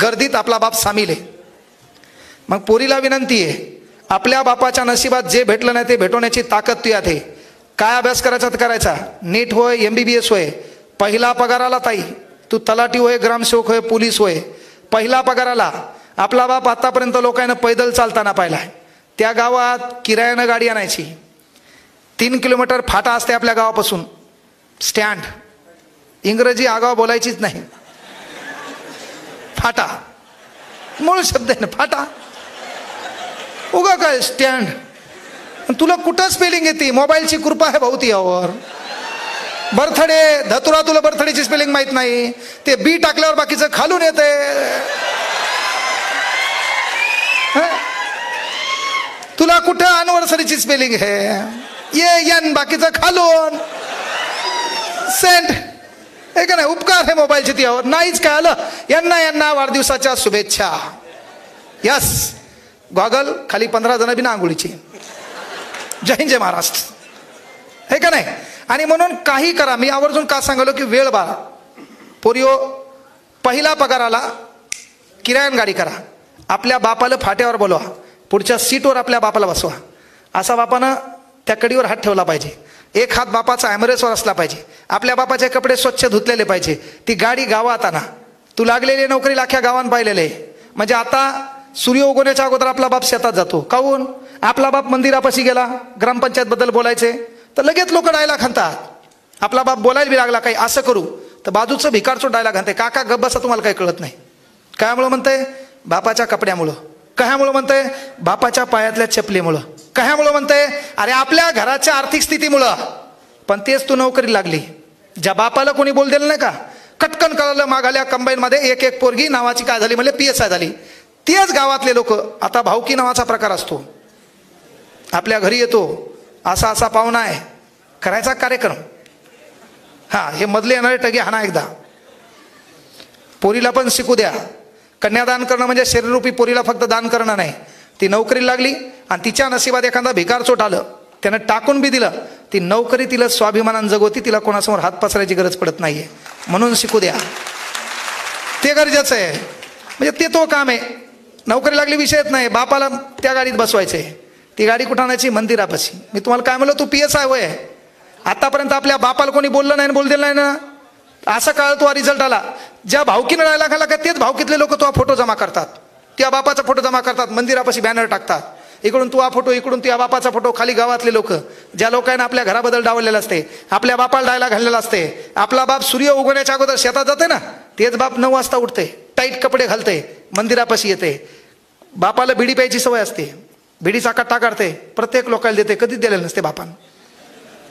गर्दीत आपला बाप सामील आहे. मग पोरीला विनंती आहे, आपल्या बापाच्या नशिबात जे भेटलं नाही ते भेटवण्याची ताकद तुझ्यात आहे. काय अभ्यास करायचा तर करायचा. नीट होय, MBBS होय. पहिला पगाराला ताई, तू तलाठी होय, ग्रामसेवक होय, पोलीस होय, पहिला पगाराला. आपला बाप आतापर्यंत लोकांना पैदल चालताना पाहिलाय. त्या गावात किरायानं गाडी आणायची. 3 किलोमीटर फाटा असते आपल्या गावापासून स्टँड. इंग्रजी आगाव बोलायचीच नाही. फाटा मूळ शब्द आहे ना, फाटा. उगा काय स्टँड. तुला कुठं स्पेलिंग येते? मोबाईलची कृपा आहे भाऊ यावर. बर्थडे धतुरा, तुला बर्थडेची स्पेलिंग माहित नाही. ते बी टाकल्यावर बाकीचं खालून येते. तुला कुठं अॅनिव्हर्सरीची स्पेलिंग आहे? एन बाकीचं खालून. सेंट हे का नाही? उपकार आहे मोबाईलचे त्यावर. नाहीच काय आलं. यांना वाढदिवसाच्या शुभेच्छा. यस. गॉगल खाली 15 जण बिना आंघोळीची. जय हिंद, जय महाराष्ट्र. हे का नाही? आणि म्हणून काही करा. मी आवर्जून का सांगलो की वेळ बाळा. पोरिओ, पहिला पगाराला किरायान गाडी करा. आपल्या बापाला फाट्यावर बोलवा, पुढच्या सीटवर आपल्या बापाला बसवा. असा बापानं त्या कडीवर हात ठेवला पाहिजे. एक हात बापाचा ॲम्बुलन्सवर असला पाहिजे. आपल्या बापाचे कपडे स्वच्छ धुतलेले पाहिजे. ती गाडी गावात आणा. तू लागलेली नोकरीला अख्ख्या गावात पाहिलेले. म्हणजे आता सूर्य उगवण्याच्या अगोदर आपला बाप शेतात जातो. काहून? आपला बाप मंदिरापाशी गेला, ग्रामपंचायत बद्दल बोलायचे तर लगेच लोक डायलॉग हाणतात. आपला बाप बोलायला बी लागला काही असं करू तर बाजूचं भिकारचो डायलॉग हाणते. काका गप्प बसा, तुम्हाला काही कळत नाही. कायमुळं म्हणतंय? बापाच्या कपड्यामुळं. कशामुळं म्हणतंय? बापाच्या पायातल्या चपलीमुळं. कशामुळं म्हणतंय? अरे आपल्या घराच्या आर्थिक स्थितीमुळं. पण तेच तू नोकरी लागली. ज्या बापाला कोणी बोल दिलं नाही का, कटकन कळलं मागाल्या कंबाईनमध्ये एक पोरगी नावाची काय झाली, म्हणजे PSI झाली. तेच गावातले लोक. आता भाऊकी नावाचा प्रकार असतो. आपल्या घरी येतो, असा असा पाहुणा आहे, करायचा कार्यक्रम. हा, हे मधले येणारे टगे हाना एकदा. पोरीला पण शिकू द्या. कन्यादान करणं म्हणजे शरीररूपी पोरीला फक्त दान करणं नाही. ती नोकरी लागली आणि तिच्या नशिबात एखादा भिकारचोट आलं, त्यानं टाकून बी दिलं, ती नोकरी तिला स्वाभिमानानं जगवती. तिला कोणासमोर हात पसरायची गरज पडत नाहीये. म्हणून शिकू द्या. ते गरजेचं आहे. म्हणजे ते तो काम आहे. नोकरी लागली विषयच नाही. बापाला त्या गाडीत बसवायचंय. ती गाडी कुठं आणायची? मंदिरापाशी. मी तुम्हाला काय म्हणलं, तू PSI होय. आतापर्यंत आपल्या बापाला कोणी बोललं नाही, बोल दिलं नाही ना. असं काळ तो रिझल्ट आला. ज्या भावकीनं राहायला खाला का तेच भावकीतले लोक तो फोटो जमा करतात. त्या बापाचा फोटो जमा करतात, मंदिरापाशी बॅनर टाकतात. इकडून तू फोटो, इकडून त्या बापाचा फोटो. खाली गावातले लोक, ज्या लोकांना आपल्या घराबद्दल डावलेलं असते, आपल्या बापाला डायला घाललेला असते. आपला बाप सूर्य उगवण्याच्या अगोदर शेतात जाते ना, तेच बाप 9 वाजता उठते, टाईट कपडे घालते, मंदिरापाशी येते. बापाला बिडी प्यायची सवय असते, बिडीचा कट्टा काढते, प्रत्येक लोकांना देते. कधीच दिलेलं नसते बापानं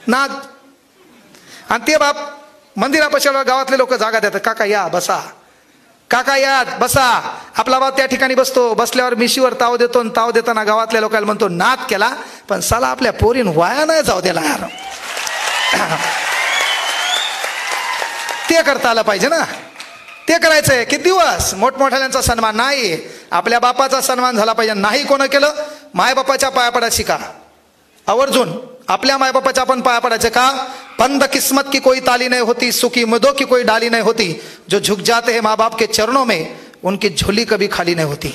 नाद. आणि ते बाप मंदिरापाशी गावातले लोक जागा देतात. काका या बसा, काका या बसा. आपला बाप त्या ठिकाणी बसतो. बसल्यावर मिशीवर ताव देतो. ताव देताना गावातल्या लोकांना म्हणतो, नाद केला पण साला आपल्या पोरीन वाया नाही जाऊ द्याला यार. ते करता आलं पाहिजे ना. ते करायचंय. किती दिवस मोठमोठ्यांचा सन्मान नाही, आपल्या बापाचा सन्मान झाला पाहिजे. नाही कोण केलं? मायबापाच्या पाया पडा शिका. आवर्जून आपल्या मायबापाच्या आपण पाया पडायचे. का? बंद किस्मत की कोई ताली नहीं होती, सुखी मुदों की कोई डाली नहीं होती, जो झुक जाते हैं माँ बाप के चरणों में उनकी झोली कभी खाली नहीं होती.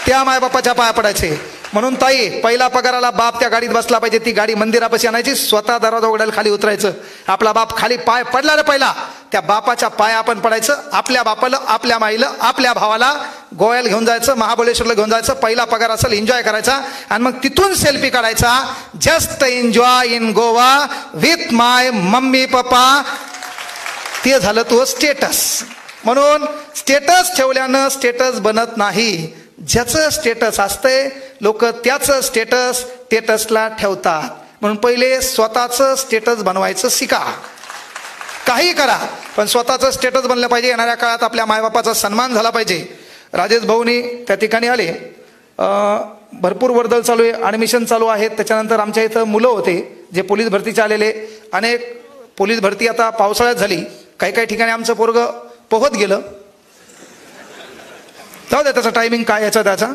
त्या मायबापाच्या पाया पडायचे. म्हणून ताई, पहिला पगाराला बाप त्या गाडीत बसला पाहिजे. ती गाडी मंदिरापाशी आणायची, स्वतः दरवाजा उघडायला खाली उतरायचं. आपला बाप खाली पाय पडला रे पहिला, त्या बापाच्या पाय आपण पडायचं. आपल्या बापाला, आपल्या माईला, आपल्या भावाला गोव्याला घेऊन जायचं, महाबळेश्वरला घेऊन जायचं. पहिला पगार असेल, एन्जॉय करायचा आणि मग तिथून सेल्फी काढायचा. Just enjoy in Goa with my mummy papa. ते झालं तो स्टेटस. म्हणून स्टेटस ठेवल्यानं स्टेटस बनत नाही. ज्याचं स्टेटस असतंय लोक त्याचं स्टेटसला ठेवतात. म्हणून पहिले स्वतःचं स्टेटस बनवायचं शिका. काही करा पण स्वतःचं स्टेटस बनलं पाहिजे. येणाऱ्या काळात आपल्या मायबापाचा सन्मान झाला पाहिजे. राजेश भाऊनी त्या ठिकाणी आले, भरपूर वर्दळ चालू आहे, ॲडमिशन चालू आहेत. त्याच्यानंतर आमच्या इथं मुलं होते जे पोलीस भरतीचे आलेले. अनेक पोलीस भरती आता पावसाळ्यात झाली. काही ठिकाणी आमचं पोरगं पोहत गेलं. जाऊ दे त्याचा टायमिंग काय याचा त्याचा.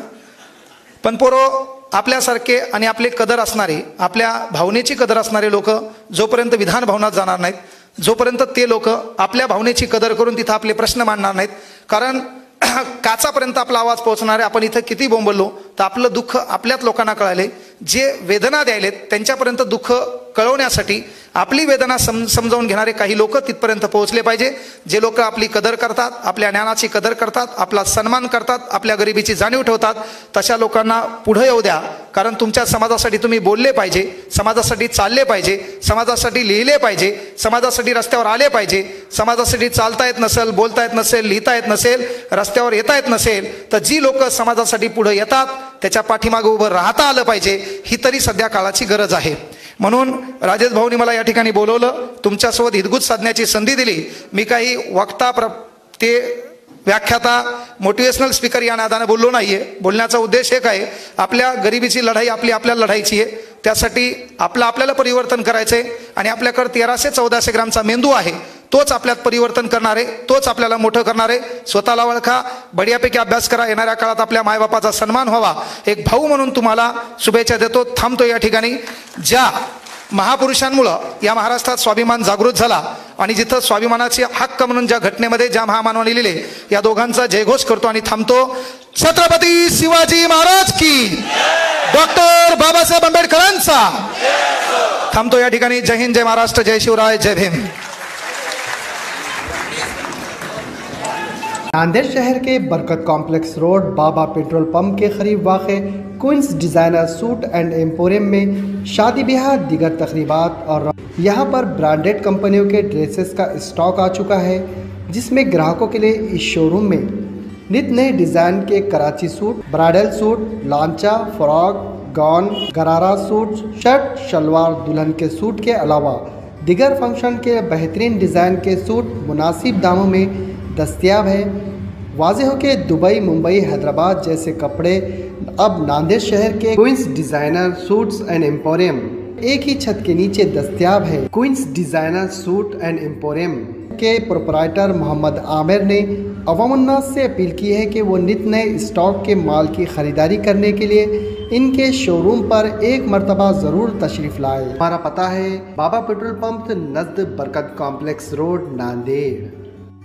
पण पोरं आपल्यासारखे आणि आपले कदर असणारे, आपल्या भावनेची कदर असणारे लोक जोपर्यंत विधान भवनात जाणार नाहीत, जोपर्यंत ते लोक आपल्या भावनेची कदर करून तिथं आपले प्रश्न मांडणार नाहीत. कारण काचापर्यंत आपला आवाज पोहोचणार आहे. आपण इथं किती बोंबललो तर आपलं दुःख आपल्याच लोकांना कळाले. जे वेदना द्यायलेत त्यांच्यापर्यंत दुःख कळवण्यासाठी आपली वेदना समजावून घेणारे काही लोक तिथपर्यंत पोहोचले पाहिजे. जे लोक आपली कदर करतात, आपल्या ज्ञानाची कदर करतात, आपला सन्मान करतात, आपल्या गरिबीची जाणीव ठेवतात, तशा लोकांना पुढे येऊ द्या. कारण तुमच्या समाजासाठी तुम्ही बोलले पाहिजे, समाजासाठी चालले पाहिजे, समाजासाठी लिहिले पाहिजे, समाजासाठी रस्त्यावर आले पाहिजे. समाजासाठी चालता येत नसेल, बोलता येत नसेल, लिहिता येत नसेल, रस्त्यावर येता येत नसेल तर जी लोक समाजासाठी पुढे येतात त्याच्या पाठीमागे उभं राहता आलं पाहिजे. ही तरी सध्या काळाची गरज आहे. म्हणून राजेश भाऊनी मला या ठिकाणी बोलवलं, तुमच्यासोबत हितगुज साधण्याची संधी दिली. मी काही वक्ता ते व्याख्याता मोटिवेशनल स्पीकर या नादाने बोललो नाहीये. बोलण्याचा उद्देश एक आहे, आपल्या गरिबीची लढाई आपल्याला लढायची आहे. त्यासाठी आपल्याला परिवर्तन करायचंय. आणि आपल्याकडे 1300-1400 ग्रामचा मेंदू आहे. तोच आपल्यात परिवर्तन करणार आहे, तोच आपल्याला मोठं करणार आहे. स्वतःला ओळखा, बढियापैकी अभ्यास करा. येणाऱ्या काळात आपल्या मायबापाचा सन्मान व्हावा. एक भाऊ म्हणून तुम्हाला शुभेच्छा देतो. थांबतो या ठिकाणी. ज्या महापुरुषांमुळं या महाराष्ट्रात स्वाभिमान जागृत झाला आणि जिथं स्वाभिमानाचे हक्क म्हणून ज्या घटनेमध्ये ज्या महामानवाने लिहिले, या दोघांचा जयघोष करतो आणि थांबतो. छत्रपती शिवाजी महाराज की, डॉक्टर बाबासाहेब आंबेडकरांचा. थांबतो या ठिकाणी. जय हिंद, जय महाराष्ट्र, जय शिवराय, जय भीम. नांदेड़ शहर के बरकत कॉम्प्लेक्स रोड बाबा पेट्रोल पंप के करीब वाक़े queen's designer suit and emporium में शादी ब्याह दीगर तकरीबात और यहाँ पर ब्रांडेड कंपनियों के ड्रेसेस का स्टॉक आ चुका है, जिसमें ग्राहकों के लिए इस शोरूम में नित नए डिज़ाइन के कराची सूट, ब्राइडल सूट, लांचा, फ्रॉक, गाउन, गरारा सूट, शर्ट, शलवार, दुल्हन के सूट के अलावा दीगर फंक्शन के बेहतरीन डिज़ाइन के सूट मुनासिब दामों में दस्तयाब है। वाज़ेह हो कि दुबई, मुंबई, हैदराबाद जैसे कपड़े अब नांदेड़ शहर के Queens designer suits and emporium एक ही छत के नीचे दस्तयाब है। Queens designer suit and emporium के प्रोपराइटर मोहम्मद आमिर ने अवामुन्नास से अपील की है कि वो नित नए स्टॉक के माल की ख़रीदारी करने के लिए इनके शोरूम पर एक मरतबा ज़रूर तशरीफ़ लाए। हमारा पता है बाबा पेट्रोल पंप नज़द बरकत कॉम्प्लेक्स रोड, नांदेड़।